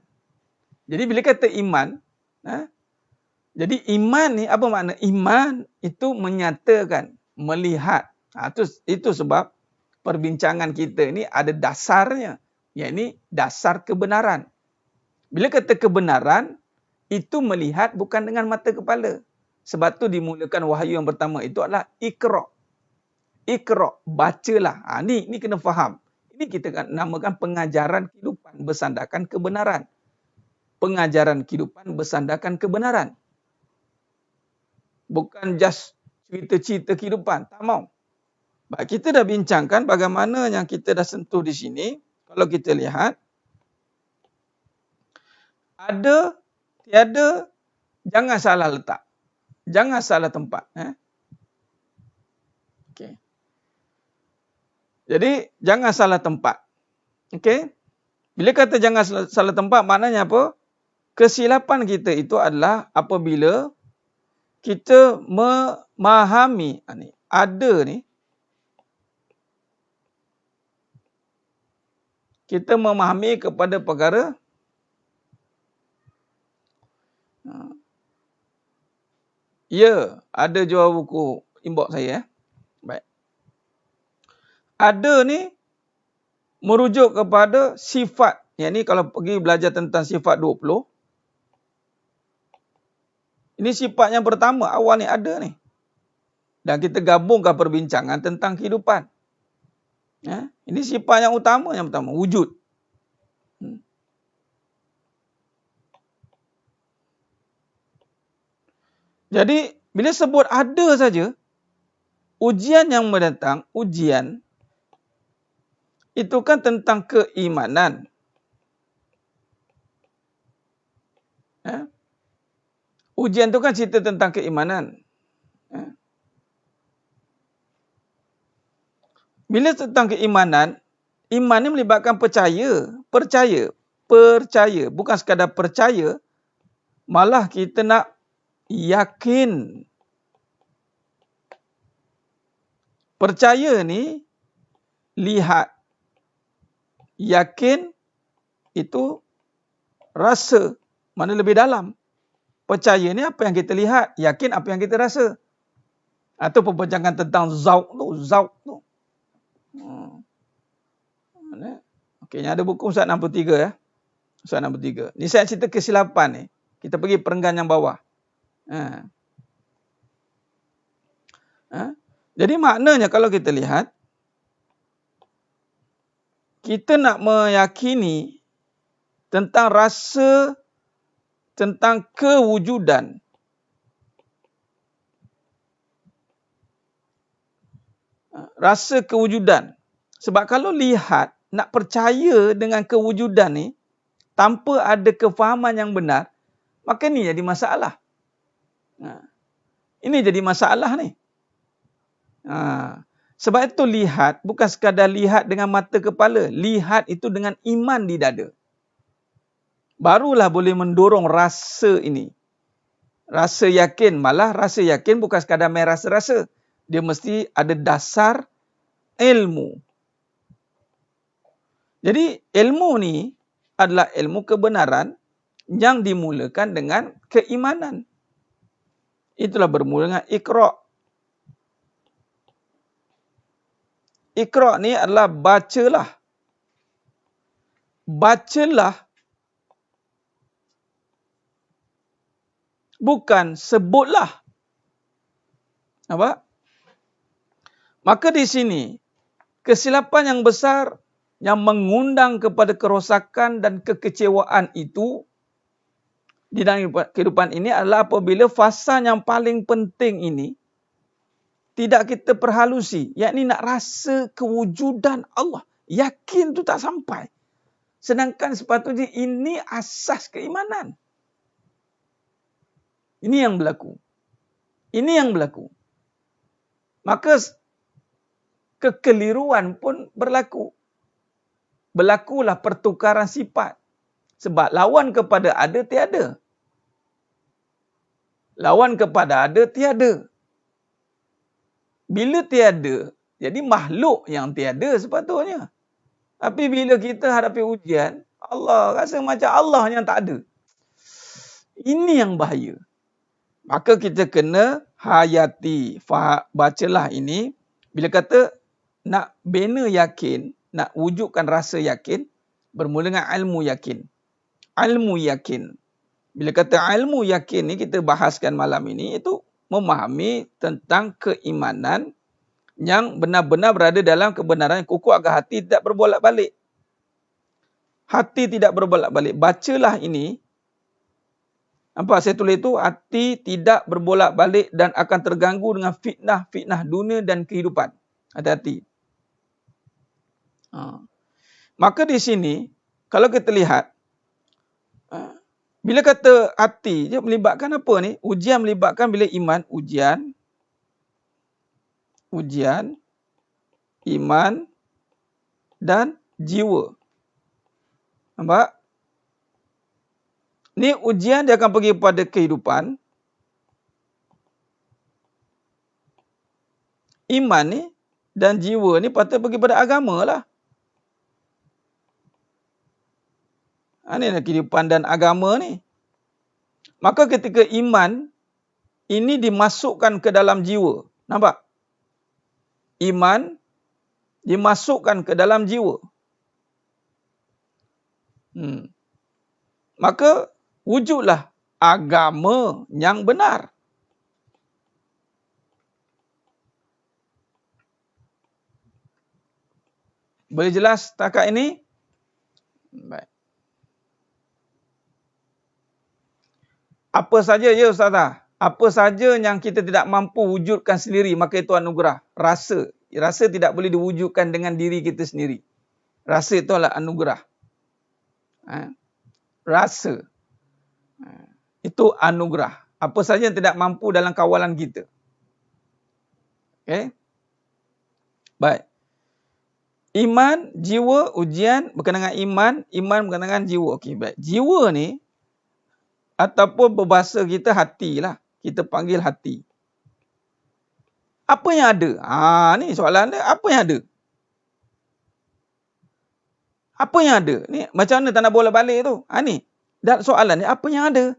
Jadi bila kata iman, jadi iman ni apa makna? Iman itu menyatakan, melihat. Itu sebab perbincangan kita ni ada dasarnya, yakni dasar kebenaran. Bila kata kebenaran, itu melihat bukan dengan mata kepala. Sebab tu dimulakan wahyu yang pertama itu adalah Iqra. Iqra, bacalah. Ni kena faham. Ini kita namakan pengajaran kehidupan bersandarkan kebenaran. Pengajaran kehidupan bersandarkan kebenaran. Bukan just cerita-cerita kehidupan. Tak mau. Baik, kita dah bincangkan bagaimana yang kita dah sentuh di sini. Kalau kita lihat, ada, tiada, jangan salah letak. Jangan salah tempat. Okay. Jadi, jangan salah tempat. Okay. Bila kata jangan salah tempat, maknanya apa? Kesilapan kita itu adalah apabila kita memahami ada ni, kita memahami kepada perkara ya, ada jual buku inbox saya. Baik. Ada ni merujuk kepada sifat. Yang ni kalau pergi belajar tentang sifat 20. Ini sifat yang pertama, awal ni ada ni. Dan kita gabungkan perbincangan tentang kehidupan. Ini sifat yang utama, yang pertama, wujud. Jadi, bila sebut ada saja, ujian yang mendatang, ujian, itu kan tentang keimanan. Ujian itu kan cerita tentang keimanan. Bila tentang keimanan, iman ni melibatkan percaya. Percaya. Bukan sekadar percaya, malah kita nak yakin. Percaya ni, lihat. Yakin, itu rasa. Mana lebih dalam. Percaya ni apa yang kita lihat. Yakin apa yang kita rasa. Atau perbincangan tentang zauq tu. Okey, yang ada buku Ustaz 63 ya. Ustaz 63. Ni saya cerita kesilapan ni. Kita pergi perenggan yang bawah. Jadi maknanya kalau kita lihat, kita nak meyakini tentang rasa, tentang kewujudan. Rasa kewujudan. Sebab kalau lihat, nak percaya dengan kewujudan ni, tanpa ada kefahaman yang benar, maka ni jadi masalah. Ini jadi masalah ni. Sebab itu lihat, bukan sekadar lihat dengan mata kepala. Lihat itu dengan iman di dada. Barulah boleh mendorong rasa ini. Rasa yakin. Malah rasa yakin bukan sekadar main rasa-rasa. Dia mesti ada dasar ilmu. Jadi ilmu ni adalah ilmu kebenaran yang dimulakan dengan keimanan. Itulah bermula dengan Iqra. Iqra ni adalah bacalah. Bacalah. Bukan sebutlah. Nampak? Maka di sini, Kesilapan yang besar yang mengundang kepada kerosakan dan kekecewaan itu di dalam kehidupan ini adalah apabila fasa yang paling penting ini tidak kita perhalusi, yakni nak rasa kewujudan Allah. Yakin tu tak sampai. Sedangkan sepatutnya ini asas keimanan. Ini yang berlaku. Ini yang berlaku. Maka kekeliruan pun berlaku. Berlakulah pertukaran sifat. Sebab lawan kepada ada tiada. Lawan kepada ada tiada. Bila tiada, jadi makhluk yang tiada sepatutnya. Tapi bila kita hadapi ujian, Allah rasa macam Allah yang tak ada. Ini yang bahaya. Maka kita kena hayati, bacalah ini. Bila kata nak bina yakin, nak wujudkan rasa yakin, bermula dengan ilmu yakin. Ilmu yakin. Bila kata ilmu yakin ni kita bahaskan malam ini, itu memahami tentang keimanan yang benar-benar berada dalam kebenaran yang kukuh agar hati tidak berbolak-balik. Hati tidak berbolak-balik. Bacalah ini. Nampak saya tulis itu, hati tidak berbolak-balik dan akan terganggu dengan fitnah-fitnah dunia dan kehidupan. Hati-hati. Maka di sini, kalau kita lihat, bila kata hati, dia melibatkan apa ni? Ujian melibatkan bila iman, ujian, iman dan jiwa. Nampak? Ni ujian dia akan pergi pada kehidupan. Iman ni dan jiwa ni patut pergi pada agama lah. Ini kehidupan dan agama ni. Maka ketika iman ini dimasukkan ke dalam jiwa. Nampak? Iman dimasukkan ke dalam jiwa. Maka wujudlah agama yang benar. Boleh jelas setakat ini? Baik. Apa saja ya Ustazah? Apa saja yang kita tidak mampu wujudkan sendiri, maka itu anugerah. Rasa. Rasa tidak boleh diwujudkan dengan diri kita sendiri. Rasa itu adalah anugerah. Rasa. Itu anugerah. Apa saja yang tidak mampu dalam kawalan kita. Okey. Baik. Iman, jiwa, ujian berkenaan dengan iman berkenaan dengan jiwa. Okey, baik. Jiwa ni ataupun berbahasa kita hati lah. Kita panggil hati. Apa yang ada? Ni soalan dia. Apa yang ada? Apa yang ada? Ni macam mana tak nak bolak-balik tu? Ni. Dan soalan ni, apa yang ada?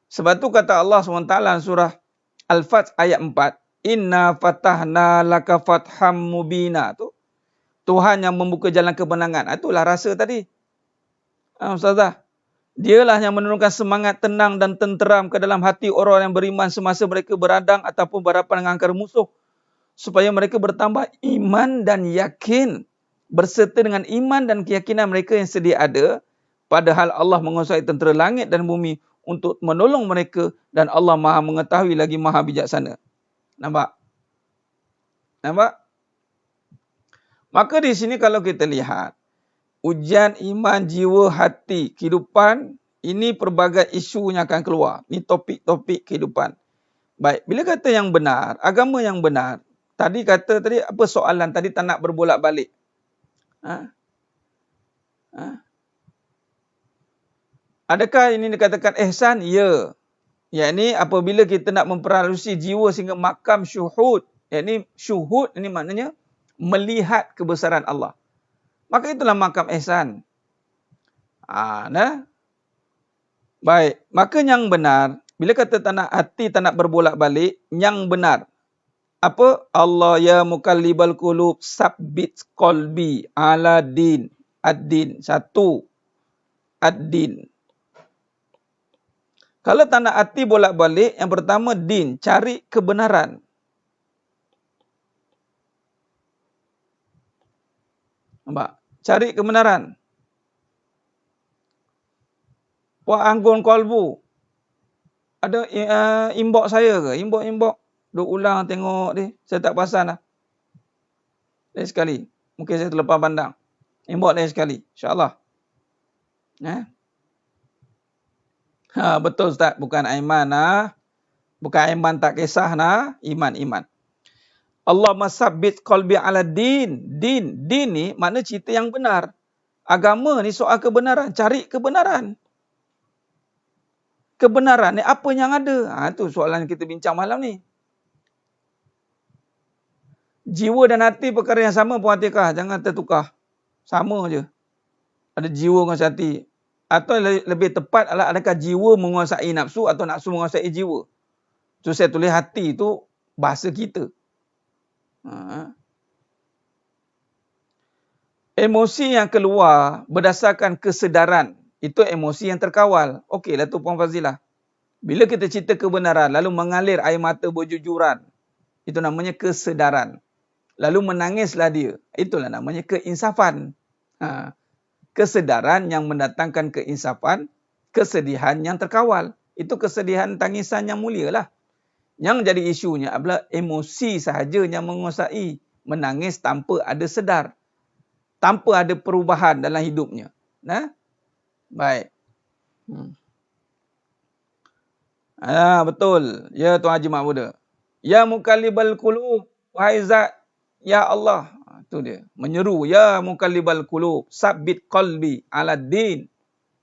Sebab tu kata Allah SWT surah Al-Fath ayat 4. Inna fatahna laka fatham mubina. Tu Tuhan yang membuka jalan kemenangan. Itulah rasa tadi. Ustazah. Dialah yang menurunkan semangat tenang dan tenteram ke dalam hati orang yang beriman semasa mereka beradang ataupun berhadapan dengan angkara musuh. Supaya mereka bertambah iman dan yakin. Berserta dengan iman dan keyakinan mereka yang sedia ada. Padahal Allah menguasai tentera langit dan bumi untuk menolong mereka. Dan Allah maha mengetahui lagi maha bijaksana. Nampak? Nampak? Maka di sini kalau kita lihat. Ujian iman, jiwa, hati, kehidupan. Ini pelbagai isu yang akan keluar. Ini topik-topik kehidupan. Baik, bila kata yang benar, agama yang benar. Tadi kata, apa soalan? Tadi tak nak berbolak-balik. Adakah ini dikatakan ihsan? Ya. Yakni apabila kita nak memperhalusi jiwa sehingga makam syuhud. Yakni syuhud ini maknanya melihat kebesaran Allah. Maka itulah makam ihsan. Baik. Maka yang benar. Bila kata hati tak nak berbolak-balik. Yang benar. Apa? Allah ya mukallibal qulub sabbit qalbi ala din. Ad-din. Satu. Ad-din. Kalau tak nak hati bolak-balik. Yang pertama din. Cari kebenaran. Nampak? Cari kebenaran. Wa anggun qalbu. Ada inbox saya ke? Inbox. Duk ulang tengok dia. Saya tak perasan lah. Lain sekali. Mungkin saya terlepas pandang. Inbox lain sekali. InsyaAllah. Betul Ustaz. Bukan Aiman lah. Bukan Aiman tak kisah lah. Iman. Allah masabbit qalbi ala din. Din ni makna cerita yang benar. Agama ni soal kebenaran. Cari kebenaran. Kebenaran ni apa yang ada? Itu soalan kita bincang malam ni. Jiwa dan hati perkara yang sama puan Atikah. Jangan tertukar. Sama je. Ada jiwa dengan hati. Atau lebih tepat adalah adakah jiwa menguasai nafsu atau nafsu menguasai jiwa. So saya tulis hati itu bahasa kita. Emosi yang keluar berdasarkan kesedaran. Itu emosi yang terkawal. Okeylah tu Puan Fazilah. Bila kita cerita kebenaran, lalu mengalir air mata berjujuran. Itu namanya kesedaran. Lalu menangislah dia. Itulah namanya keinsafan. Kesedaran yang mendatangkan keinsafan, kesedihan yang terkawal. Itu kesedihan tangisan yang mulia lah. Yang jadi isunya adalah emosi sahaja yang menguasai. Menangis tanpa ada sedar. Tanpa ada perubahan dalam hidupnya. Baik. Betul. Ya Tuan Haji Mahmuda. Ya Mukallibal Qulub. Wahai Zat. Ya Allah. Itu dia. Menyeru. Ya Mukallibal Qulub. Sabbit qalbi ala din.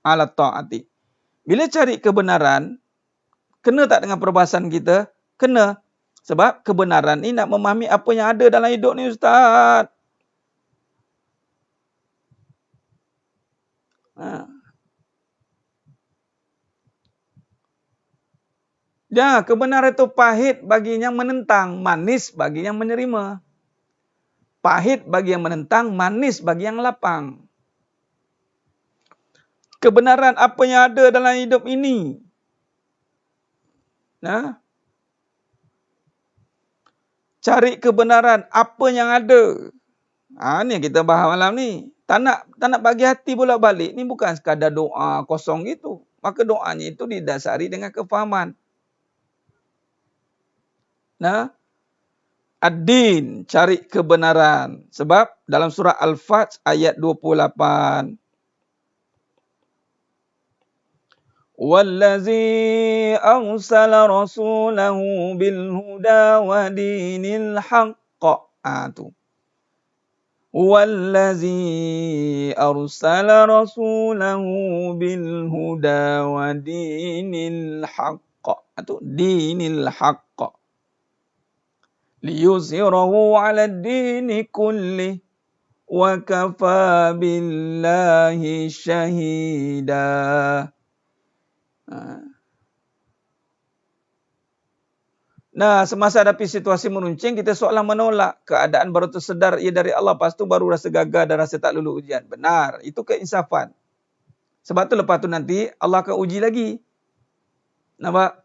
Ala ta'ati. Bila cari kebenaran. Kena tak dengan perbahasan kita? Kena. Sebab kebenaran ni nak memahami apa yang ada dalam hidup ni Ustaz. Ya, kebenaran itu pahit bagi yang menentang, manis bagi yang menerima. Pahit bagi yang menentang, manis bagi yang lapang. Kebenaran apa yang ada dalam hidup ini. Cari kebenaran apa yang ada. Ni yang kita bahas malam ni. Tak nak bagi hati bolak-balik. Ni bukan sekadar doa kosong gitu. Maka doanya itu didasari dengan kefahaman. Ad-din, cari kebenaran. Sebab dalam surah Al-Fat ayat 28. Wallazi arsala rasulahu bilhuda wa dinil haqq. Tu. Wallazi arsala rasulahu bilhuda wa dinil haqq. Tu dinil haqq. Liyuzhirahu 'ala ad-dini kulli wa kafa billahi syahida. Semasa hadapi situasi meruncing, kita seolah menolak. Keadaan baru tersedar ia dari Allah. Lepas tu baru rasa gagal dan rasa tak lulus ujian. Benar. Itu keinsafan. Sebab tu lepas tu nanti Allah akan uji lagi. Nampak?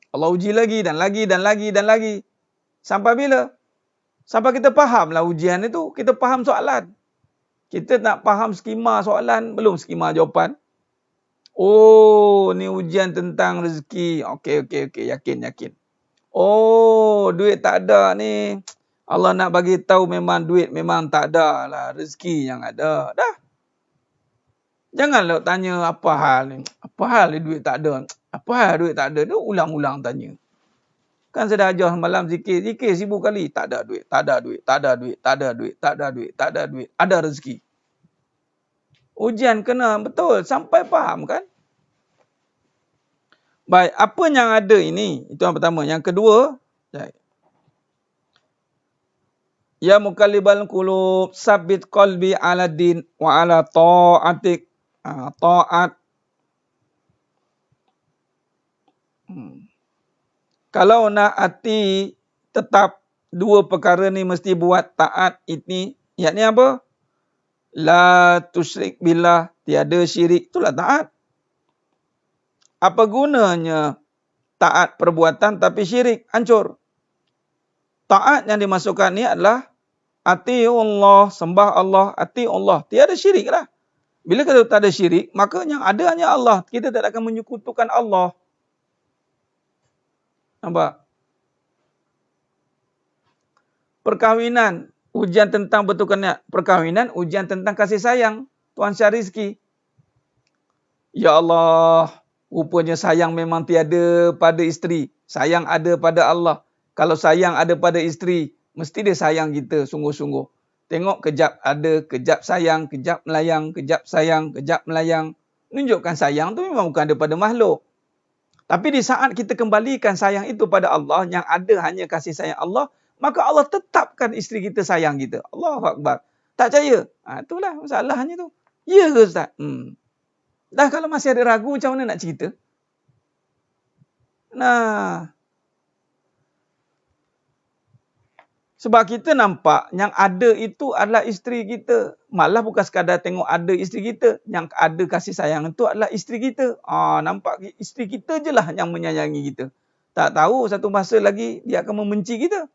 Allah uji lagi dan lagi dan lagi dan lagi. Sampai bila? Sampai kita fahamlah ujian itu. Kita faham soalan. Kita nak faham skema soalan. Belum skema jawapan. Oh, ni ujian tentang rezeki. Okey. Yakin. Oh, duit tak ada ni. Allah nak bagi tahu memang duit memang tak ada lah. Rezeki yang ada. Dah. Janganlah tanya apa hal ni. Apa hal ni duit tak ada? Apa hal duit tak ada? Dia ulang-ulang tanya. Kan saya dah ajar malam zikir. Zikir 1000 kali. Tak ada duit. Ada rezeki. Ujian kena betul. Sampai faham kan? Baik. Apa yang ada ini? Itu yang pertama. Yang kedua. Ya Mukallibal Qulub. Sabbit qalbi ala din. Wa ala ta'atik. Ta'at. Kalau nak hati tetap dua perkara ni mesti buat taat ini. Yakni apa? La tusyrik billah. Tiada syirik. Itulah taat. Apa gunanya taat perbuatan tapi syirik? Hancur. Taat yang dimasukkan ni adalah Ati'ullah, sembah Allah, ati'ullah. Tiada syirik lah. Bila kata tak ada syirik, maka yang ada hanya Allah. Kita tak akan menyekutukan Allah. Nampak? Perkahwinan, ujian tentang betulkannya perkahwinan, ujian tentang kasih sayang. Tuan Syah Rizki. Ya Allah, rupanya sayang memang tiada pada isteri. Sayang ada pada Allah. Kalau sayang ada pada isteri, mesti dia sayang kita sungguh-sungguh. Tengok kejap ada, kejap sayang, kejap melayang, kejap sayang, kejap melayang. Menunjukkan sayang tu memang bukan daripada makhluk. Tapi di saat kita kembalikan sayang itu pada Allah, yang ada hanya kasih sayang Allah, maka Allah tetapkan isteri kita sayang kita. Allahu Akbar. Tak percaya? Itulah masalahnya tu. Ya ke Ustaz? Dah kalau masih ada ragu, macam mana nak cerita? Nah, sebab kita nampak yang ada itu adalah isteri kita. Malah bukan sekadar tengok ada isteri kita. Yang ada kasih sayang itu adalah isteri kita. Nampak isteri kita je lah yang menyayangi kita. Tak tahu satu masa lagi dia akan membenci kita.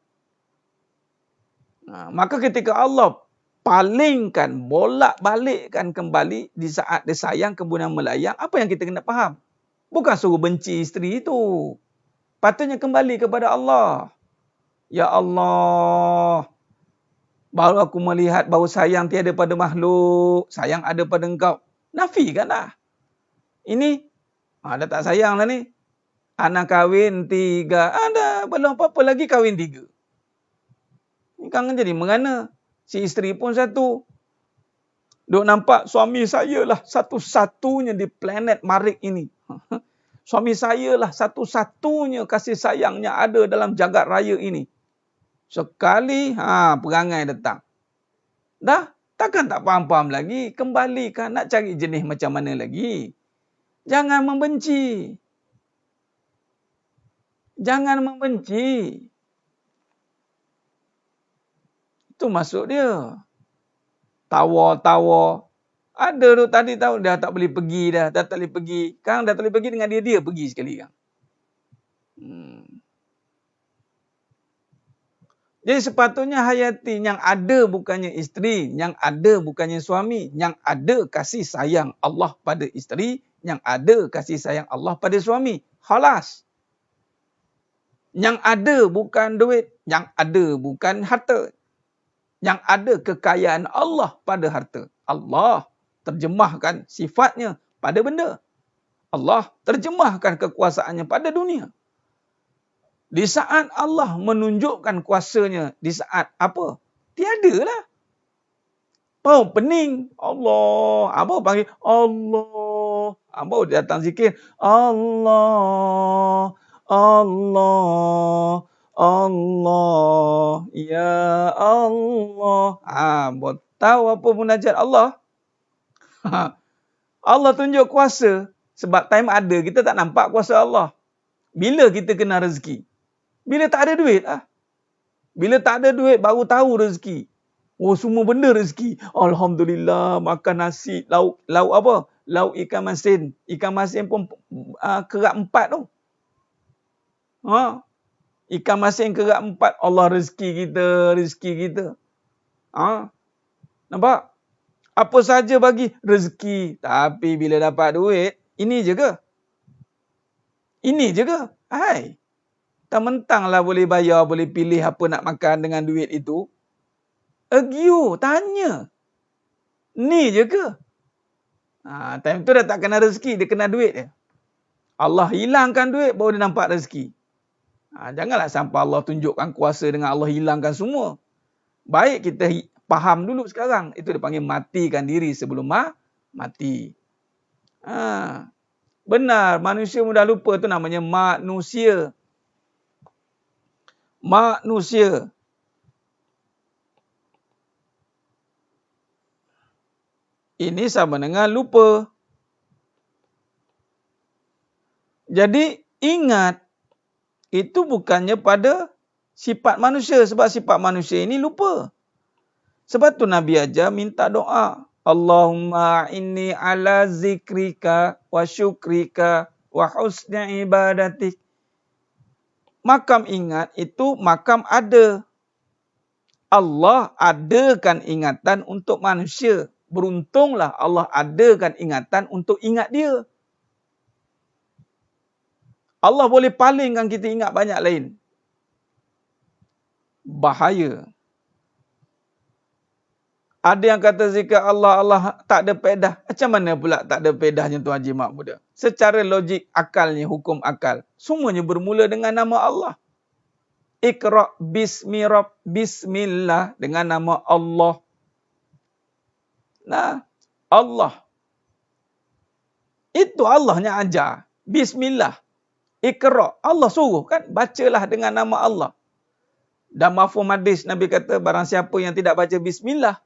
Maka ketika Allah palingkan, bolak-balikkan kembali di saat dia sayang kemudian melayang, apa yang kita kena faham? Bukan suruh benci isteri itu. Patutnya kembali kepada Allah. Ya Allah, baru aku melihat bahawa sayang tiada pada makhluk, sayang ada pada engkau. Nafikanlah. Ini, dah tak sayang lah ni. Anak kahwin 3, ada belum apa-apa lagi kahwin 3. Ini kan jadi mengana? Si isteri pun satu. Duk nampak suami saya lah satu-satunya di planet Marik ini. Suami saya lah satu-satunya kasih sayangnya ada dalam jagat raya ini. Sekali perangai datang. Dah, takkan tak faham-faham lagi. Kembalikan, nak cari jenis macam mana lagi. Jangan membenci. Jangan membenci. Itu maksud dia. Tawa-tawa. Ada tu tadi tahu dah tak boleh pergi dah. Dah tak boleh pergi. Kang dah tak boleh pergi dengan dia pergi sekali kan. Jadi sepatutnya hayati yang ada bukannya isteri, yang ada bukannya suami, yang ada kasih sayang Allah pada isteri, yang ada kasih sayang Allah pada suami. Khalas. Yang ada bukan duit, yang ada bukan harta. Yang ada kekayaan Allah pada harta. Allah terjemahkan sifatnya pada benda. Allah terjemahkan kekuasaannya pada dunia. Di saat Allah menunjukkan kuasanya, di saat apa? Tiadalah. Pening. Allah. Apa panggil? Allah. Apa dia datang zikir? Allah. Allah. Allah. Ya Allah. Tahu apa munajat Allah? Allah tunjuk kuasa. Sebab time ada, kita tak nampak kuasa Allah. Bila kita kena rezeki? Bila tak ada duit lah. Bila tak ada duit, baru tahu rezeki. Semua benda rezeki. Alhamdulillah, makan nasi, lauk apa? Lauk ikan masin. Ikan masin pun kerak 4 tu. Ikan masin kerak 4. Allah rezeki kita. Nampak? Apa saja bagi rezeki. Tapi bila dapat duit, ini je ke? Ini je ke? Hai. Tak mentanglah boleh bayar, boleh pilih apa nak makan dengan duit itu. Agiu, tanya. Ni je ke? Time tu dah tak kena rezeki, dia kena duit je. Allah hilangkan duit, baru dia nampak rezeki. Janganlah sampai Allah tunjukkan kuasa dengan Allah hilangkan semua. Baik kita faham dulu sekarang. Itu dia panggil matikan diri sebelum mati. Benar, manusia mudah lupa, tu namanya manusia. Manusia. Ini sama dengan lupa. Jadi ingat, itu bukannya pada sifat manusia. Sebab sifat manusia ini lupa. Sebab tu Nabi ajar minta doa. Allahumma inni ala zikrika wa syukrika wa husni ibadatik. Makam ingat itu makam ada. Allah adakan ingatan untuk manusia. Beruntunglah Allah adakan ingatan untuk ingat dia. Allah boleh palingkan kita ingat banyak lain. Bahaya. Ada yang kata zikir Allah tak ada faedah. Macam mana pula tak ada faedahnya Tuan Haji Mak Muda? Secara logik akalnya, hukum akal. Semuanya bermula dengan nama Allah. Iqra' bismi rabb, bismillah, dengan nama Allah. Nah, Allah. Itu Allahnya ajar. Bismillah. Iqra'. Allah suruh kan? Bacalah dengan nama Allah. Dan mafhum hadis Nabi kata barang siapa yang tidak baca bismillah,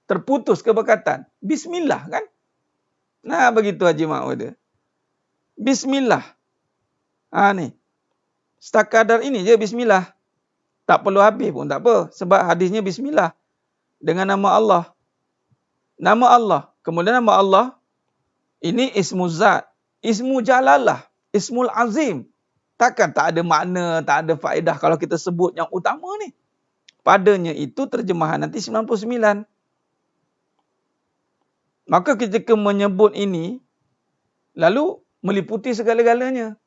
terputus keberkatan. Bismillah kan? Nah, begitu Haji Mak Muda. Bismillah. Ni. Sekadar ini je bismillah. Tak perlu habis pun tak apa. Sebab hadisnya bismillah. Dengan nama Allah. Nama Allah. Kemudian nama Allah. Ini ismu zat. Ismu jalalah. Ismul azim. Takkan tak ada makna, tak ada faedah kalau kita sebut yang utama ni. Padanya itu terjemahan nanti 99. Maka ketika menyebut ini, lalu meliputi segala-galanya.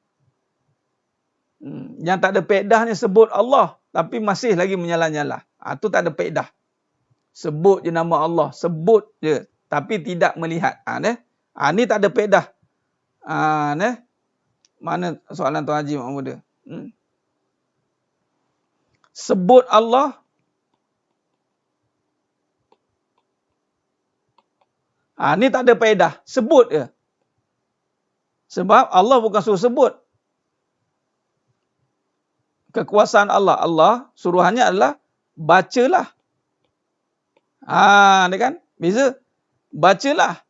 Yang tak ada faedahnya sebut Allah, tapi masih lagi menyalah-nyalah. Itu tak ada faedah. Sebut je nama Allah, sebut je, tapi tidak melihat. Ni tak ada faedah. Mana soalan Tuan Haji Mak Muda? Sebut Allah, ni tak ada faedah. Sebut je. Sebab Allah bukan suruh sebut. Kekuasaan Allah. Allah suruhannya adalah bacalah. Dia kan? Bisa. Bacalah.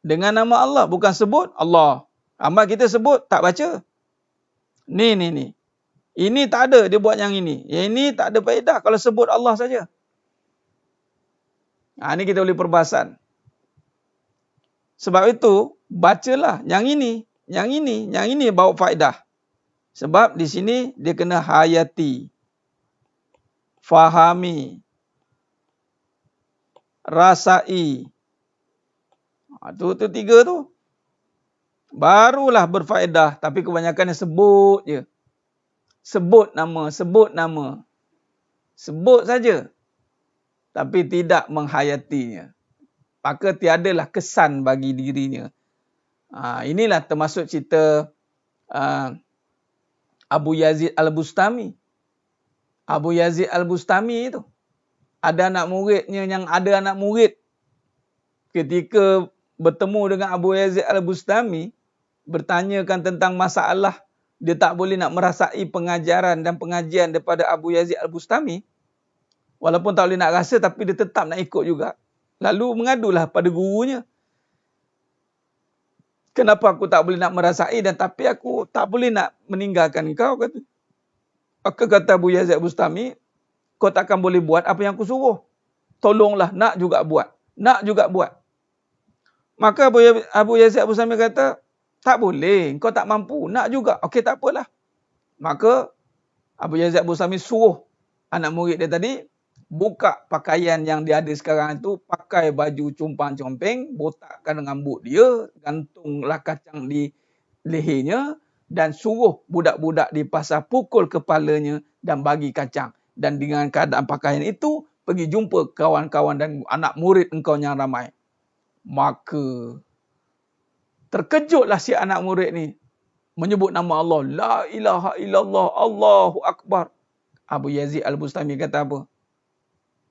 Dengan nama Allah. Bukan sebut Allah. Amal kita sebut, tak baca. Ni. Ini tak ada, dia buat yang ini. Yang ini tak ada faedah kalau sebut Allah saja. Ini kita boleh perbahasan. Sebab itu, bacalah yang ini. Yang ini bawa faedah. Sebab di sini dia kena hayati. Fahami. Rasai. Itu tiga tu. Barulah berfaedah. Tapi kebanyakan sebut je. Sebut nama. Sebut saja. Tapi tidak menghayatinya. Maka tiadalah kesan bagi dirinya. Inilah termasuk cerita Abu Yazid Al-Bustami. Abu Yazid Al-Bustami itu. Ada anak muridnya yang ada anak murid. Ketika bertemu dengan Abu Yazid Al-Bustami, bertanyakan tentang masalah, dia tak boleh nak merasai pengajaran dan pengajian daripada Abu Yazid Al-Bustami. Walaupun tak boleh nak rasa, tapi dia tetap nak ikut juga. Lalu mengadulah pada gurunya. Kenapa aku tak boleh nak merasai dan tapi aku tak boleh nak meninggalkan kau, kata. Maka kata Abu Yazid Al-Bustami, kau takkan boleh buat apa yang aku suruh. Tolonglah, nak juga buat. Maka Abu Yazid Al-Bustami kata, tak boleh, kau tak mampu, nak juga. Okey, tak apalah. Maka Abu Yazid Al-Bustami suruh anak murid dia tadi, buka pakaian yang dia ada sekarang itu, pakai baju compang-compeng, botakkan rambut dia, gantunglah kacang di lehernya, dan suruh budak-budak di pasar pukul kepalanya dan bagi kacang. Dan dengan keadaan pakaian itu, pergi jumpa kawan-kawan dan anak murid engkau yang ramai. Maka terkejutlah si anak murid ni, menyebut nama Allah. La ilaha illallah, Allahu Akbar. Abu Yazid Al-Bustami kata apa?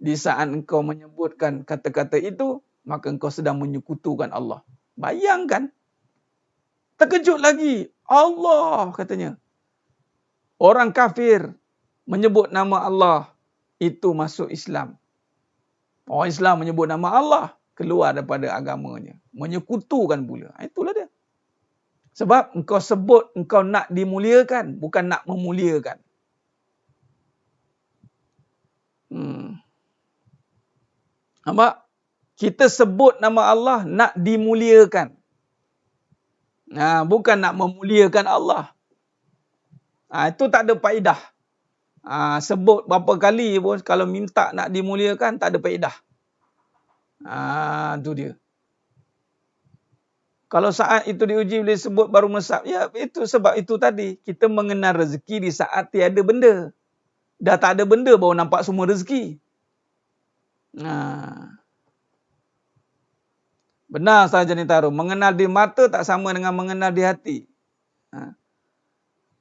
Di saat engkau menyebutkan kata-kata itu, maka engkau sedang menyekutukan Allah. Bayangkan. Terkejut lagi. Allah katanya. Orang kafir menyebut nama Allah, itu masuk Islam. Orang Islam menyebut nama Allah, keluar daripada agamanya. Menyekutukan pula. Itulah dia. Sebab engkau sebut, engkau nak dimuliakan, bukan nak memuliakan. Nampak? Kita sebut nama Allah nak dimuliakan. Bukan nak memuliakan Allah. Itu tak ada faedah. Sebut berapa kali pun kalau minta nak dimuliakan tak ada faedah. Itu dia. Kalau saat itu diuji boleh sebut baru mesap. Ya, itu sebab itu tadi. Kita mengenal rezeki di saat tiada benda. Dah tak ada benda baru nampak semua rezeki. Benar sahaja ni taruh. Mengenal di mata tak sama dengan mengenal di hati.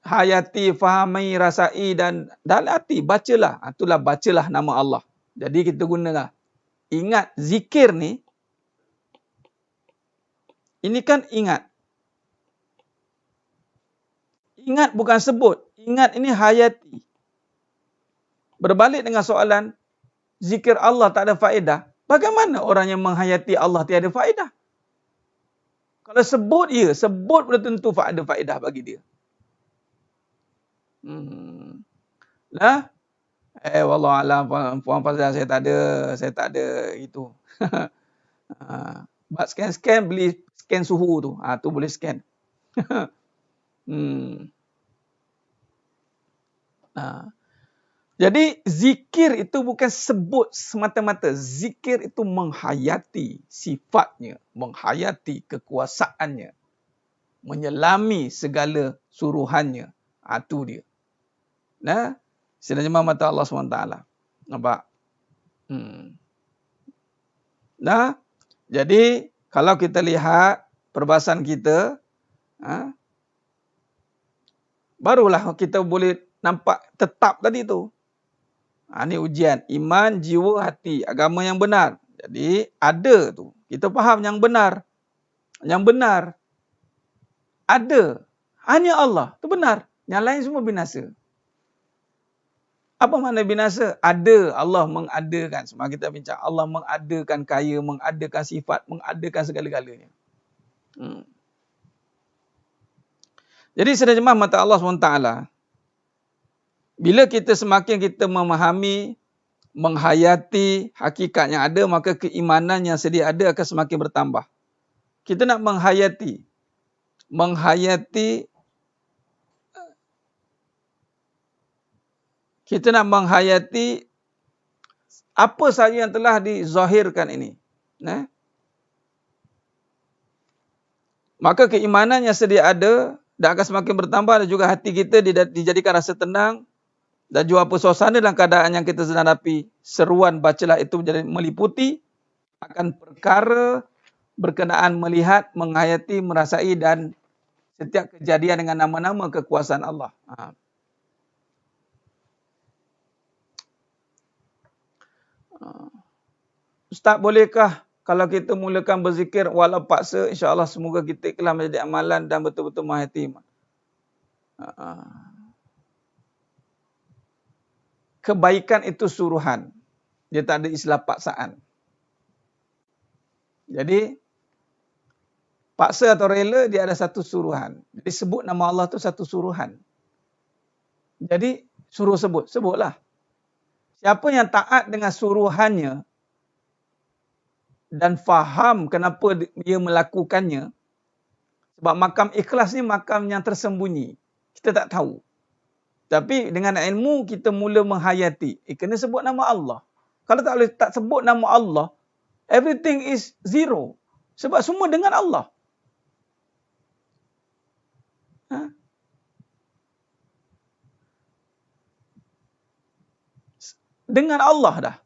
Hayati, fahami, rasai dan dalam hati. Bacalah. Itulah bacalah nama Allah. Jadi kita gunalah. Ingat zikir ni. Ini kan ingat. Ingat bukan sebut. Ingat ini hayati. Berbalik dengan soalan, zikir Allah tak ada faedah. Bagaimana orang yang menghayati Allah tiada faedah? Kalau sebut, ya. Sebut belum tentu ada faedah bagi dia. Lah? Wallahualam, Puan Fazal, saya tak ada itu. Buat scan, beli scan suhu tu. Tu boleh scan. Jadi zikir itu bukan sebut semata-mata. Zikir itu menghayati sifatnya, menghayati kekuasaannya, menyelami segala suruhannya. Itu dia. Sila jemaah mata Allah SWT. Nampak? Jadi kalau kita lihat perbahasan kita, barulah kita boleh nampak tetap tadi tu. Ini ujian. Iman, jiwa, hati. Agama yang benar. Jadi ada tu. Kita faham yang benar. Yang benar. Ada. Hanya Allah. Itu benar. Yang lain semua binasa. Apa makna binasa? Ada. Allah mengadakan. Semakin kita bincang. Allah mengadakan kaya, mengadakan sifat, mengadakan segala-galanya. Jadi sedang jemaah mata Allah SWT. Bila kita semakin kita memahami, menghayati hakikat yang ada, maka keimanan yang sedia ada akan semakin bertambah. Kita nak menghayati apa sahaja yang telah dizahirkan ini. Maka keimanan yang sedia ada dan akan semakin bertambah, dan juga hati kita dijadikan rasa tenang. Dan juga apa suasana dalam keadaan yang kita sedang hadapi. Seruan bacalah itu menjadi meliputi akan perkara berkenaan melihat, menghayati, merasai dan setiap kejadian dengan nama-nama kekuasaan Allah. Ustaz, bolehkah kalau kita mulakan berzikir walau paksa, insya-Allah semoga kita ikhlas menjadi amalan dan betul-betul menghayati iman. Kebaikan itu suruhan. Dia tak ada istilah paksaan. Jadi, paksa atau rela, dia ada satu suruhan. Jadi, sebut nama Allah itu satu suruhan. Jadi, suruh sebut. Sebutlah. Siapa yang taat dengan suruhannya dan faham kenapa dia melakukannya, sebab makam ikhlas ni makam yang tersembunyi. Kita tak tahu. Tapi dengan ilmu kita mula menghayati. Kena sebut nama Allah. Kalau tak sebut nama Allah, everything is zero. Sebab semua dengan Allah. Dengan Allah dah.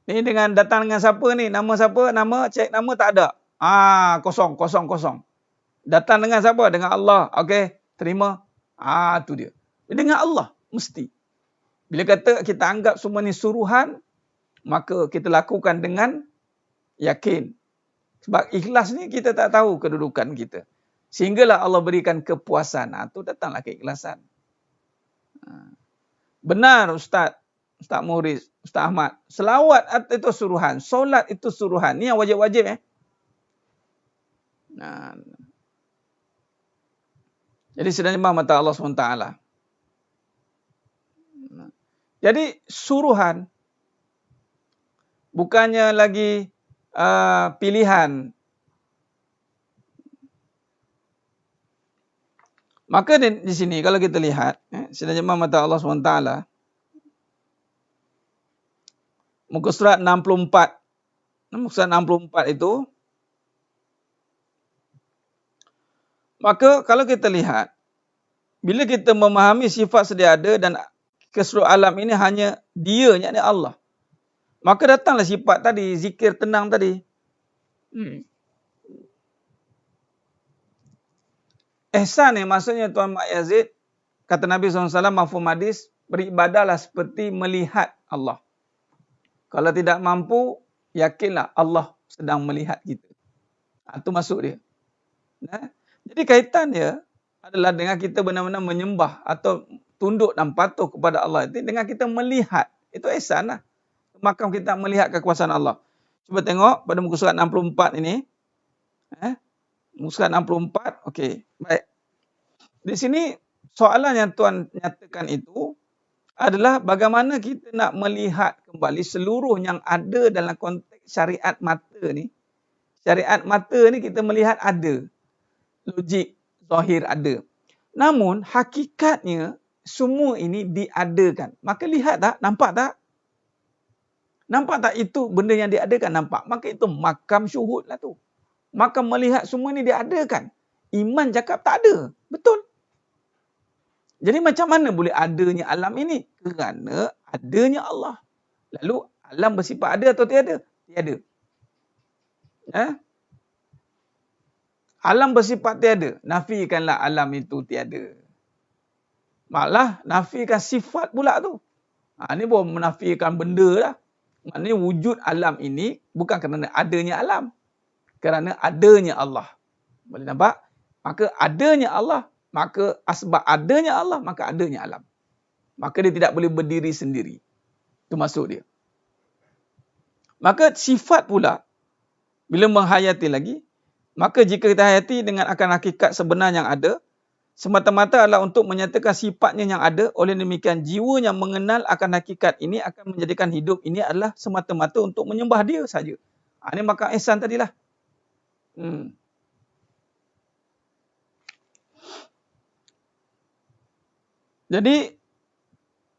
Ni dengan datang dengan siapa ni? Nama siapa? Nama, cek nama tak ada. Kosong. Datang dengan siapa? Dengan Allah. Okey, terima. Tu dia. Dengan Allah, mesti. Bila kata kita anggap semua ni suruhan, maka kita lakukan dengan yakin. Sebab ikhlas ni kita tak tahu kedudukan kita. Sehinggalah Allah berikan kepuasan. Tu datanglah keikhlasan. Benar Ustaz Muhriz, Ustaz Ahmad. Selawat itu suruhan. Solat itu suruhan. Ni yang wajib-wajib. Jadi sedang jemaah mata Allah SWT. Jadi suruhan bukannya lagi pilihan. Maka di sini kalau kita lihat, sidang jemaah mata Allah SWT, muka surat 64. Muka surat 64 itu, maka kalau kita lihat, bila kita memahami sifat sedia ada dan keseluruh alam ini hanya Dia, yakni Allah, maka datanglah sifat tadi, zikir tenang tadi. Ihsan ni maksudnya Tuan Mak Yazid, kata Nabi SAW, mafhum hadis, beribadahlah seperti melihat Allah. Kalau tidak mampu, yakinlah Allah sedang melihat kita. Itu maksud dia. Jadi kaitan dia adalah dengan kita benar-benar menyembah atau tunduk dan patuh kepada Allah. Itu dengan kita melihat. Itu ihsan lah. Makam kita melihat kekuasaan Allah. Cuba tengok pada muka surat 64 ini. Muka surat 64. Okey. Baik. Di sini soalan yang Tuan nyatakan itu adalah bagaimana kita nak melihat kembali seluruh yang ada dalam konteks syariat mata ni. Syariat mata ni kita melihat ada. Logik, zahir ada. Namun hakikatnya semua ini diadakan. Maka lihat tak? Nampak tak? Nampak tak itu benda yang diadakan? Nampak. Maka itu makam syuhud lah tu. Makam melihat semua ini diadakan. Iman cakap tak ada. Betul. Jadi macam mana boleh adanya alam ini? Kerana adanya Allah. Lalu alam bersifat ada atau tiada? Tiada. Alam bersifat tiada. Nafikanlah alam itu tiada. Malah nafikan sifat pula tu. Ini bukan menafikan benda lah. Maknanya wujud alam ini bukan kerana adanya alam. Kerana adanya Allah. Boleh nampak? Maka adanya Allah. Maka asbab adanya Allah, maka adanya alam. Maka dia tidak boleh berdiri sendiri. Itu maksud dia. Maka sifat pula, bila menghayati lagi, maka jika kita hayati dengan akan hakikat sebenar yang ada, semata-mata adalah untuk menyatakan sifatnya yang ada. Oleh demikian, jiwa yang mengenal akan hakikat ini akan menjadikan hidup ini adalah semata-mata untuk menyembah dia saja. Ini makam ihsan tadilah. Jadi,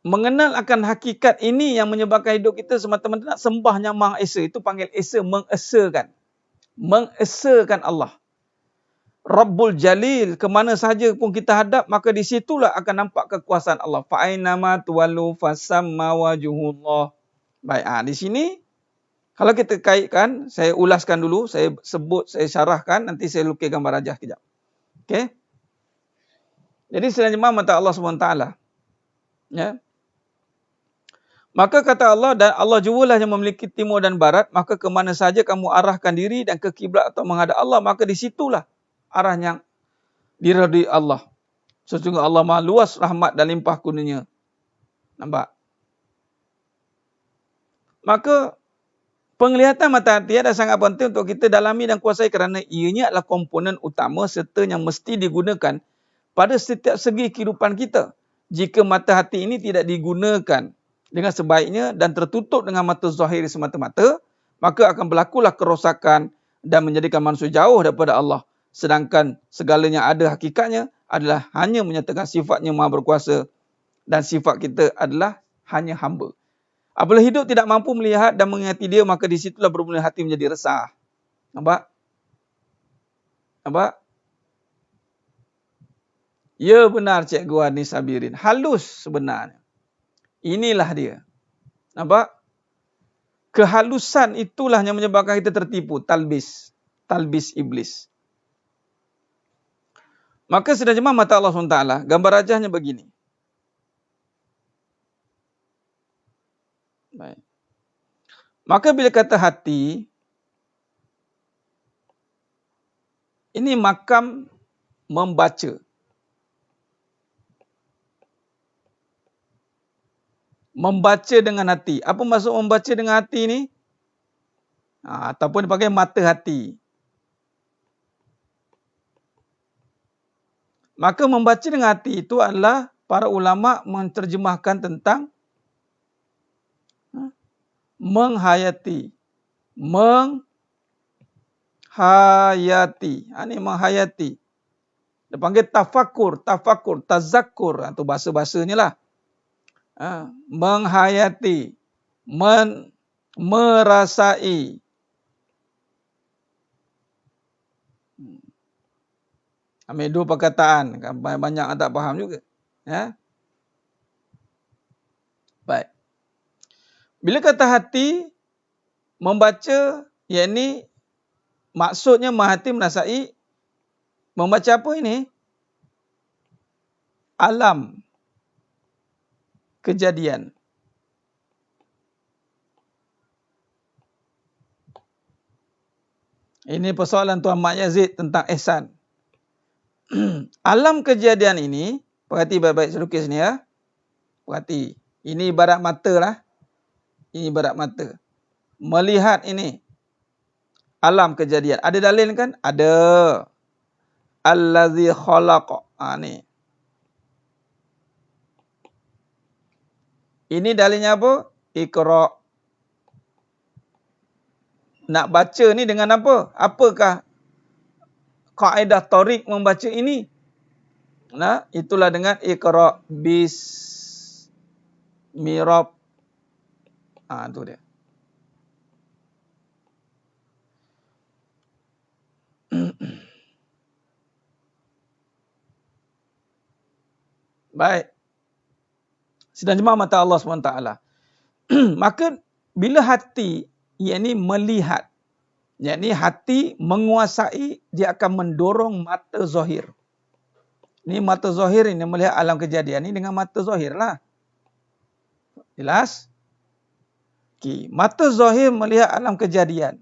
mengenal akan hakikat ini yang menyebabkan hidup kita semata-mata nak sembah yang Maha Esa. Itu panggil Esa, mengesakan. Mengesakan Allah. Rabbul Jalil, ke mana sahaja pun kita hadap, maka di situlah akan nampak kekuasaan Allah. Fa'ainama tuwallu fasamma wajuhullah. Baik, di sini, kalau kita kaitkan, saya ulaskan dulu, saya sebut, saya syarahkan, nanti saya lukis gambar rajah kejap. Okey? Jadi sedang jemaah mata Allah SWT. Ya. Maka kata Allah, dan Allah jualah yang memiliki timur dan barat, maka ke mana saja kamu arahkan diri dan ke kiblat atau menghadap Allah, maka di situlah arah yang diridai Allah. Sesungguhnya Allah Maha luas rahmat dan limpah kurnia. Nampak? Maka penglihatan mata hati adalah sangat penting untuk kita dalami dan kuasai kerana ianya adalah komponen utama serta yang mesti digunakan pada setiap segi kehidupan kita. Jika mata hati ini tidak digunakan dengan sebaiknya dan tertutup dengan mata zahiri semata-mata, maka akan berlakulah kerosakan dan menjadikan manusia jauh daripada Allah. Sedangkan segalanya ada hakikatnya adalah hanya menyatakan sifatnya Maha berkuasa dan sifat kita adalah hanya hamba. Apabila hidup tidak mampu melihat dan mengingati dia, maka di situlah bermula hati menjadi resah. Nampak? Nampak? Ya benar Cikgu Ani Sabirin. Halus sebenarnya. Inilah dia. Nampak? Kehalusan itulah yang menyebabkan kita tertipu. Talbis. Talbis iblis. Maka sedang jemaah mata Allah SWT. Gambar rajahnya begini. Baik. Maka bila kata hati, ini makam membaca. Membaca dengan hati. Apa maksud membaca dengan hati ni? Ataupun dipanggil mata hati. Maka membaca dengan hati itu adalah para ulama menterjemahkan tentang menghayati. Menghayati. Ini menghayati. Dia panggil tafakur, tazakkur. Itu bahasa-bahasanya lah. Menghayati, merasai. Ambil dua perkataan. Banyak tak faham juga. Ya. Baik. Bila kata hati, membaca, yakni maksudnya menghati, merasai. Membaca apa ini? Alam kejadian. Ini persoalan Tuan Mak Yazid tentang ihsan. Alam kejadian ini, perhati baik-baik selukis ni ya. Perhati. Ini ibarat mata lah. Ini ibarat mata. Melihat ini. Alam kejadian. Ada dalil kan? Ada. Allazi khalaqa. Ni. Ini dalilnya apa? Iqra. Nak baca ni dengan apa? Apakah kaedah tarik membaca ini? Nah, itulah dengan Iqra bismi rabb. Tu dia. Baik. Sedang jemaah mata Allah SWT. Maka bila hati, yakni melihat, yakni hati menguasai, dia akan mendorong mata zahir. Ni mata zahir ini melihat alam kejadian ni dengan mata zahir lah. Jelas? Okay. Mata zahir melihat alam kejadian.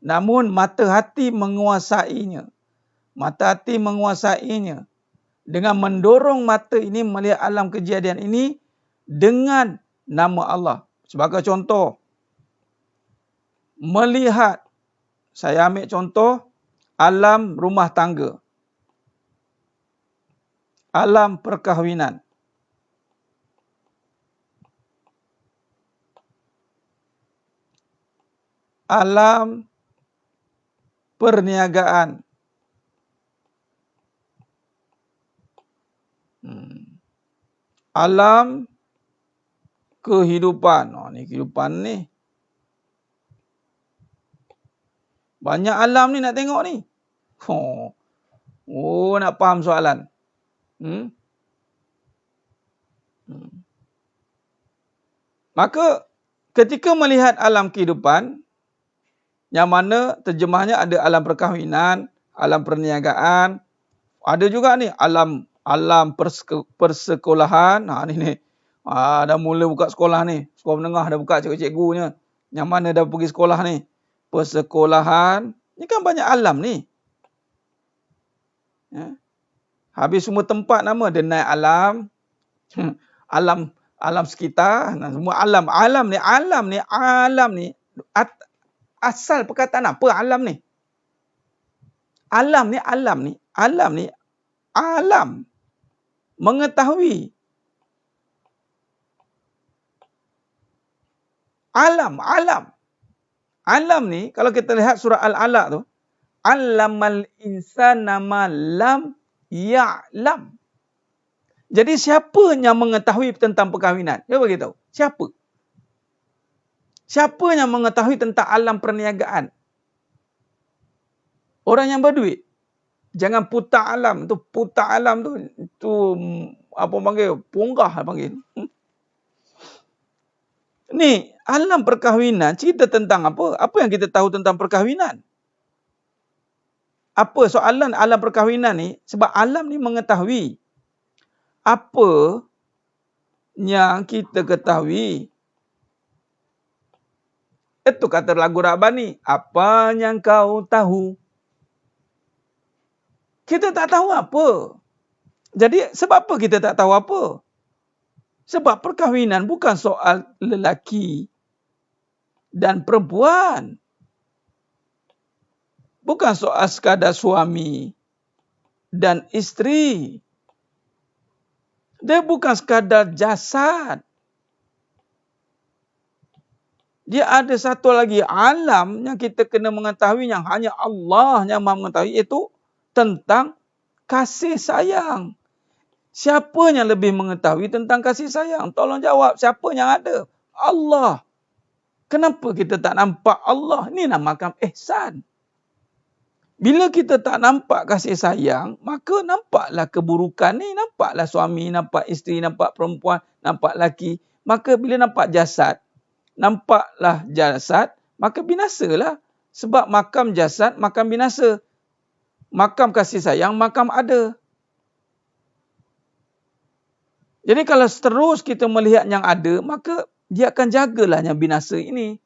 Namun mata hati menguasainya. Mata hati menguasainya. Dengan mendorong mata ini melihat alam kejadian ini dengan nama Allah. Sebagai contoh, melihat, saya ambil contoh, alam rumah tangga. Alam perkahwinan. Alam perniagaan. Alam kehidupan. Ni kehidupan ni. Banyak alam ni nak tengok ni. Nak faham soalan. Maka ketika melihat alam kehidupan, yang mana terjemahnya ada alam perkahwinan, alam perniagaan, ada juga ni alam persekolahan. Ni. Dah mula buka sekolah ni. Sekolah menengah dah buka cikgu-cikgunya. Yang mana dah pergi sekolah ni. Persekolahan. Ni kan banyak alam ni. Habis semua tempat nama. Dia naik alam. Alam sekitar. Semua alam. Alam ni. Asal perkataan apa alam ni? Alam ni. Alam. Mengetahui. Alam. Alam ni, kalau kita lihat surah Al-Alaq tu, Allamal insana ma lam ya'lam. Jadi siapa yang mengetahui tentang perkahwinan? Dia beritahu. Siapa? Siapa yang mengetahui tentang alam perniagaan? Orang yang berduit. Jangan putar alam. Putar alam tu apa panggil? Ponggah panggil. Ni, alam perkahwinan cerita tentang apa? Apa yang kita tahu tentang perkahwinan? Apa soalan alam perkahwinan ni? Sebab alam ni mengetahui apa yang kita ketahui. Itu kata lagu Rabbani. Apa yang kau tahu? Kita tak tahu apa. Jadi sebab apa kita tak tahu apa? Sebab perkahwinan bukan soal lelaki dan perempuan. Bukan soal sekadar suami dan isteri. Dia bukan sekadar jasad. Dia ada satu lagi alam yang kita kena mengetahui yang hanya Allah yang maha mengetahui, iaitu tentang Kasih sayang. Siapa yang lebih mengetahui tentang kasih sayang? Tolong jawab, siapa yang ada? Allah. Kenapa kita tak nampak Allah? Ini namakan ihsan. Bila kita tak nampak kasih sayang, maka nampaklah keburukan ni. Nampaklah suami, nampak isteri, nampak perempuan, nampak lelaki. Maka bila nampak jasad, maka binasalah. Sebab makam jasad, makam binasa. Makam kasih sayang, makam ada. Jadi kalau terus kita melihat yang ada, maka dia akan jagalah yang binasa ini.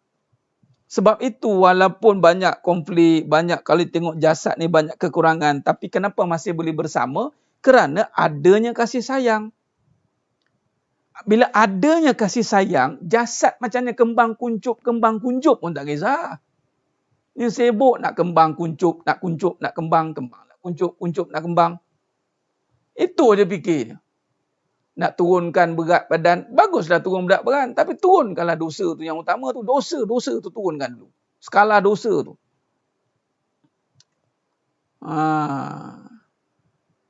Sebab itu walaupun banyak konflik, banyak kalau tengok jasad ni banyak kekurangan, tapi kenapa masih boleh bersama? Kerana adanya kasih sayang. Bila adanya kasih sayang, jasad macamnya kembang kuncup pun tak kisah. Ni sibuk nak kembang kuncup, nak kembang, nak kuncup, nak kembang. Itu aja fikir. Nak turunkan berat badan, baguslah turun berat badan. Tapi turunkanlah dosa tu yang utama tu. Dosa tu turunkan dulu. Skala dosa tu.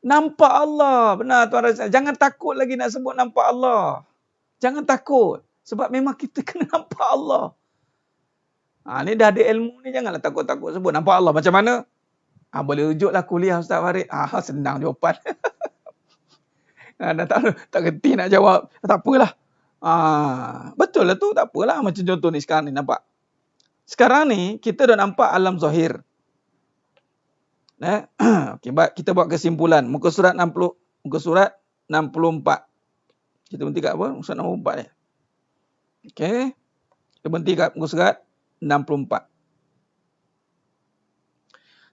Nampak Allah. Benar Tuan Razak. Jangan takut lagi nak sebut nampak Allah. Jangan takut. Sebab memang kita kena nampak Allah. Ni dah ada ilmu ni, janganlah takut-takut sebut nampak Allah. Macam mana? Boleh rujuklah kuliah Ustaz Farid. Senang jawapan. Tak kerti nak jawab. Tak apalah. Betul lah tu. Tak apalah. Macam contoh ni sekarang ni nampak. Sekarang ni kita dah nampak alam zahir. Okay, kita buat kesimpulan. Muka surat 64. Kita berhenti kat apa? Muka surat 64 ni. Okay. Kita berhenti kat muka surat 64.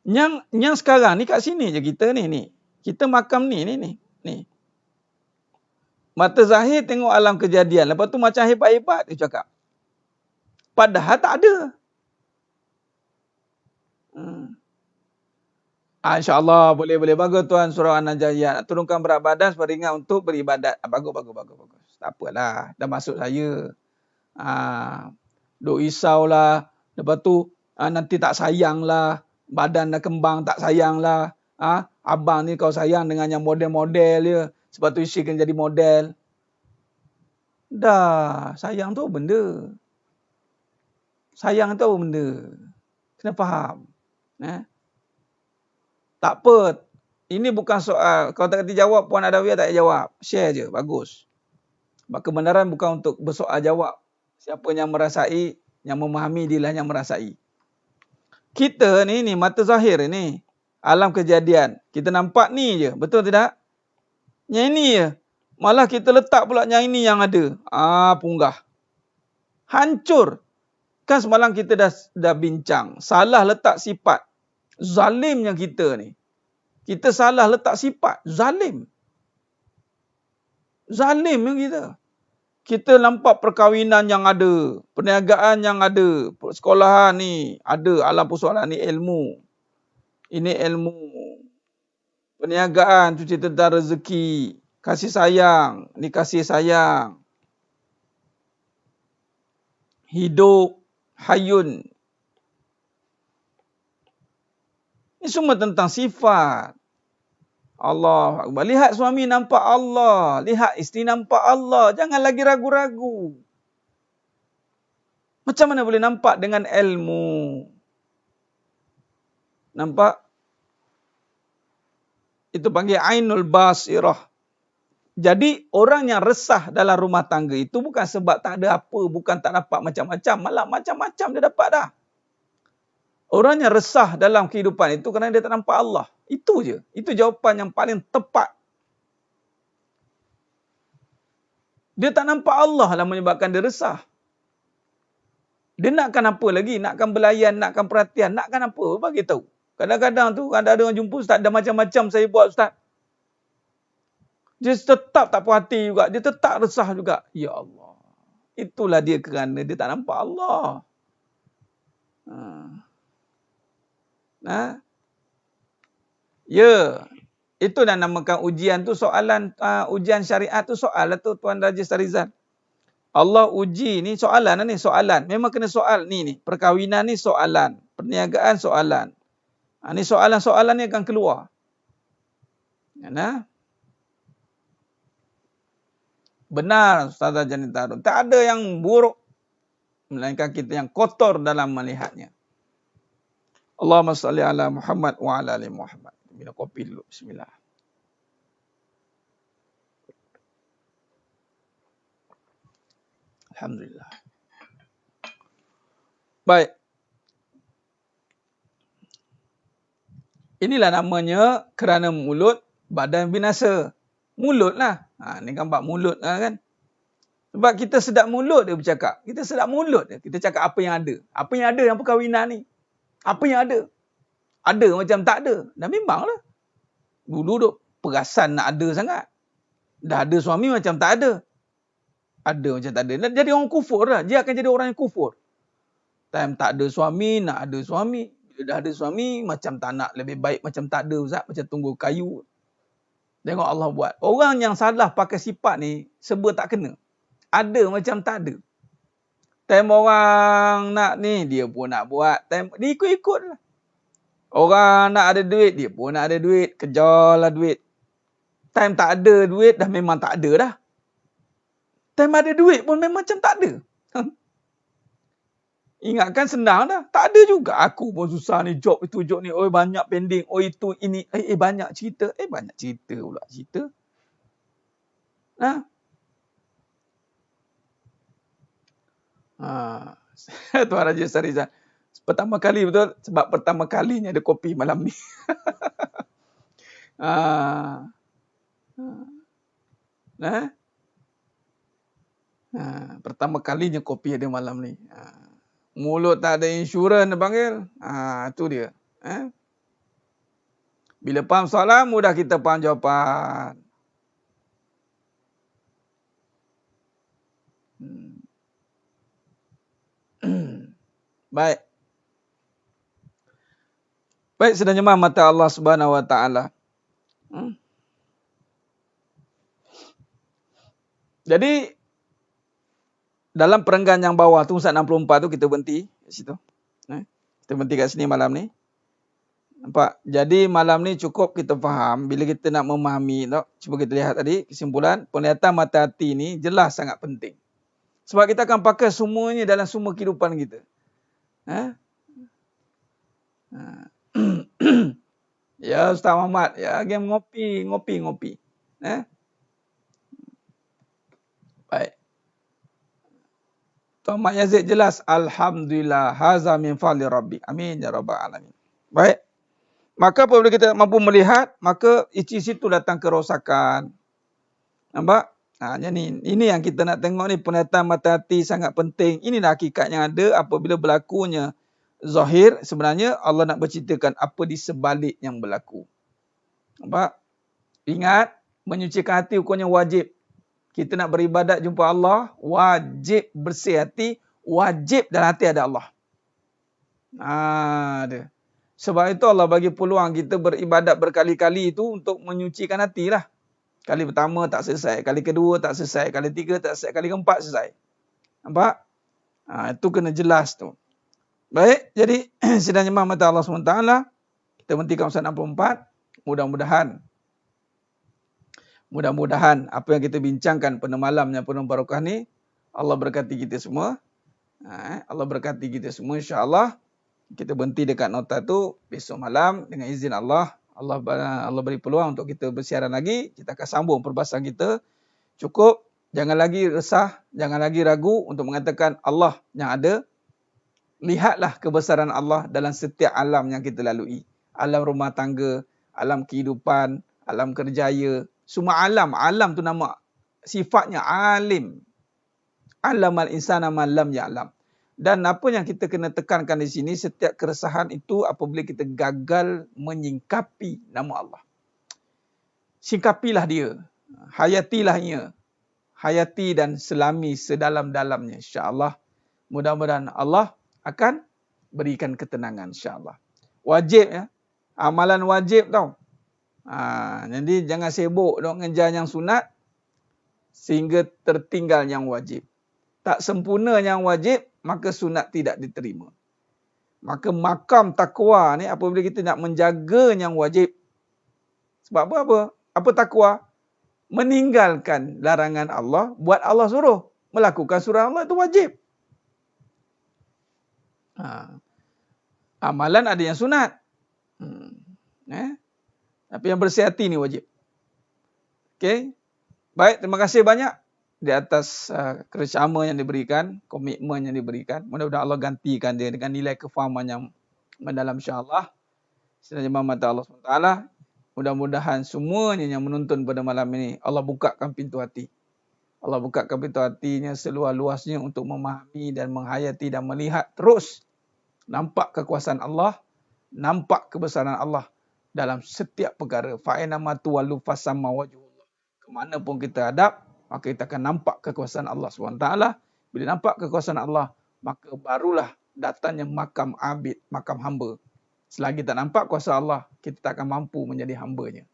Yang sekarang ni kat sini je kita ni. Kita makam ni. Mata zahir tengok alam kejadian. Lepas tu macam hebat-hebat dia cakap. Padahal tak ada. InsyaAllah boleh. Bagus Tuan surah An-Najayat. Turunkan berat badan supaya ringan untuk beribadat. Bagus. Tak apalah. Dah masuk saya. Duk risaulah. Lepas tu nanti tak sayang lah. Badan dah kembang tak sayang lah. Abang ni kau sayang dengan yang model-model dia. Sebab tu isteri kena jadi model. Dah. Sayang tu benda. Kena faham. Tak apa. Ini bukan soal. Kalau tak kerti jawab, Puan Adawiyah tak payah jawab. Share je. Bagus. Sebab kebenaran bukan untuk bersoal jawab. Siapa yang merasai, yang memahami dialah yang merasai. Kita ni mata zahir ni. Alam kejadian. Kita nampak ni je. Betul tidak? Yang ini je. Malah kita letak pula yang ini yang ada. Punggah. Hancur. Kan semalam kita dah bincang. Salah letak sifat. Zalimnya kita ni. Kita salah letak sifat. Zalim yang kita. Kita nampak perkahwinan yang ada. Perniagaan yang ada. Sekolahan ni ada. Alam persoalan ni ilmu. Ini ilmu. Perniagaan, cuci tentang rezeki. Kasih sayang. Ni kasih sayang. Hidup. Hayun. Ini semua tentang sifat. Allah Akbar. Lihat suami nampak Allah. Lihat isteri nampak Allah. Jangan lagi ragu-ragu. Macam mana boleh nampak dengan ilmu? Nampak? Itu panggil Ainul Basirah. Jadi orang yang resah dalam rumah tangga itu bukan sebab tak ada apa. Bukan tak dapat macam-macam. Malah macam-macam dia dapat dah. Orang yang resah dalam kehidupan itu kerana dia tak nampak Allah. Itu je. Itu jawapan yang paling tepat. Dia tak nampak Allah lah menyebabkan dia resah. Dia nakkan apa lagi? Nakkan belayan, nakkan perhatian, nakkan apa? Bagi tahu. Kadang-kadang tu ada orang jumpa Ustaz, dah macam-macam saya buat Ustaz. Dia tetap tak puas hati juga. Dia tetap resah juga. Ya Allah. Itulah dia kerana dia tak nampak Allah. Ya. Itu dah namakan ujian tu soalan. Ujian syariat tu soal lah tu Tuan Raja Sarizal. Allah uji ni soalan. Memang kena soal ni. Perkahwinan ni soalan. Perniagaan soalan. Ni soalan-soalan ni akan keluar. Nah, benar Ustazah Janita Harun. Tak ada yang buruk, melainkan kita yang kotor dalam melihatnya. Allahumma salli ala Muhammad wa ala ali Muhammad. Minum kopi dulu. Bismillah. Alhamdulillah. Baik. Inilah namanya kerana mulut badan binasa. Mulut lah. Ni gambar mulut lah kan. Sebab kita sedap mulut dia bercakap. Kita sedap mulut dia. Kita cakap apa yang ada. Apa yang ada yang perkahwinan ni. Apa yang ada. Ada macam tak ada. Dan memanglah. Dulu duk perasan nak ada sangat. Dah ada suami macam tak ada. Ada macam tak ada. Dan jadi orang kufur lah. Dia akan jadi orang yang kufur. Time tak ada suami, nak ada suami. Bila dah ada suami, macam tak nak. Lebih baik macam tak ada Ustaz. Macam tunggu kayu. Tengok Allah buat. Orang yang salah pakai sifat ni, serba tak kena. Ada macam tak ada. Time orang nak ni, dia pun nak buat. Time, dia ikut-ikut lah. Orang nak ada duit, dia pun nak ada duit. Kejarlah duit. Time tak ada duit, dah memang tak ada dah. Time ada duit pun memang macam tak ada. Ingatkan senang dah. Tak ada juga. Aku pun susah ni. Job itu, job ni. Oh banyak pending. Oh itu, ini. Banyak cerita. Banyak cerita pula. Cerita. Tuan Raja Sarizan. Pertama kali betul. Sebab pertama kalinya ada kopi malam ni. Pertama kalinya kopi ada malam ni. Mulut tak ada insurans dia panggil. Itu dia. Bila faham soalan, mudah kita faham jawapan. Baik. Baik, sedang jemaah mata Allah Subhanahu Wa Taala. Jadi dalam perenggan yang bawah tu Ustaz 64 tu kita berhenti kat situ. Kita berhenti kat sini malam ni. Nampak? Jadi malam ni cukup kita faham bila kita nak memahami tak? Cuba kita lihat tadi kesimpulan penglihatan mata hati ni jelas sangat penting. Sebab kita akan pakai semuanya dalam semua kehidupan kita. Ya Ustaz Muhammad, ya game ngopi. Baik. Tuan Mak Yazid jelas. Alhamdulillah. Haza min fadli Rabbi. Amin ya rabbal alamin. Baik. Maka apabila kita mampu melihat, maka isi situ datang kerosakan. Nampak? Ini yang kita nak tengok ni. Penglihatan mata hati sangat penting. Inilah hakikat yang ada apabila berlakunya zahir. Sebenarnya Allah nak berceritakan apa di sebalik yang berlaku. Nampak? Ingat, menyucikan hati hukumnya wajib. Kita nak beribadat jumpa Allah, wajib bersih hati, wajib dalam hati ada Allah. Ada. Sebab itu Allah bagi peluang kita beribadat berkali-kali itu untuk menyucikan hati lah. Kali pertama tak selesai, kali kedua tak selesai, kali tiga tak selesai, kali keempat selesai. Nampak? Itu kena jelas tu. Baik, jadi sidang jemaah mata Allah SWT, kita berhentikan Ustaz 64, Mudah-mudahan apa yang kita bincangkan pada malamnya penuh barakah ni, Allah berkati kita semua. Allah berkati kita semua insya-Allah. Kita berhenti dekat nota tu besok malam dengan izin Allah. Allah beri peluang untuk kita bersiaran lagi. Kita akan sambung perbahasan kita. Cukup, jangan lagi resah, jangan lagi ragu untuk mengatakan Allah yang ada. Lihatlah kebesaran Allah dalam setiap alam yang kita lalui. Alam rumah tangga, alam kehidupan, alam kerjaya. Semua alam tu nama sifatnya alim. Alamal insana ma lam ya'lam. Dan apa yang kita kena tekankan di sini, setiap keresahan itu apabila kita gagal menyingkapi nama Allah. Singkapilah dia. Hayatilah ia. Hayati dan selami sedalam-dalamnya insya-Allah. Mudah-mudahan Allah akan berikan ketenangan insya-Allah. Wajib ya. Amalan wajib tau. Jadi jangan sibuk dok ngejar yang sunat sehingga tertinggal yang wajib. Tak sempurna yang wajib, maka sunat tidak diterima. Maka makam takwa ni apabila kita nak menjaga yang wajib. Sebab apa? Apa takwa? Meninggalkan larangan Allah, buat Allah suruh. Melakukan surah Allah itu wajib. Amalan ada yang sunat. Tapi yang bersih hati ni wajib. Okey. Baik, terima kasih banyak di atas kerjasama yang diberikan, komitmen yang diberikan. Mudah-mudahan Allah gantikan dia dengan nilai kefahaman yang mendalam, insya-Allah. Senajan mata Allah SWT. Mudah-mudahan semuanya yang menonton pada malam ini, Allah bukakan pintu hati. Allah bukakan pintu hatinya seluas-luasnya untuk memahami dan menghayati dan melihat terus. Nampak kekuasaan Allah, nampak kebesaran Allah dalam setiap perkara. Fa'inama tuwallu fasamma wajhullah. Kemana pun kita hadap, maka kita akan nampak kekuasaan Allah SWT. Bila nampak kekuasaan Allah, maka barulah datangnya makam abid, makam hamba. Selagi tak nampak kuasa Allah, kita tak akan mampu menjadi hambanya.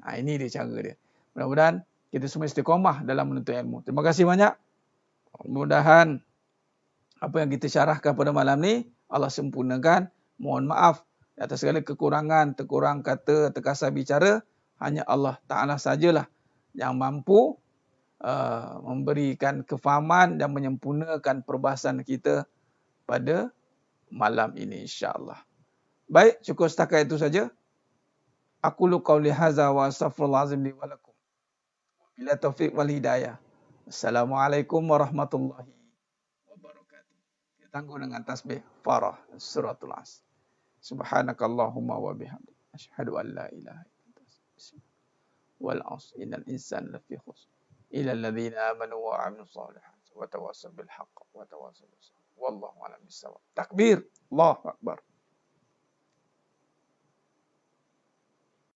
Ini dia cara dia. Mudah-mudahan kita semua istiqamah dalam menuntut ilmu. Terima kasih banyak. Mudah-mudahan apa yang kita syarahkan pada malam ni, Allah sempurnakan. Mohon maaf atas segala kekurangan, terkurang kata, terkasar bicara. Hanya Allah Ta'ala sajalah yang mampu memberikan kefahaman dan menyempurnakan perbahasan kita pada malam ini, insya-Allah. Baik, cukup setakat itu saja. Aqulu qauli hadza wa astaghfirullahal azim li wa lakum. Bila taufik wal hidayah. Assalamualaikum warahmatullahi wabarakatuh. Kita tangguh dengan tasbih Farah suratul Asr. Subhanakallahumma wa bihamdik asyhadu an la ilaha illa anta astaghfiruka wal 'asr innal insana lafi khusr illa alladhina amanu wa 'amilus solihati wa tawassaw bil haqq wa tawassaw bis sabr. Wallahu a'lam bissawab. Takbir. Allahu akbar.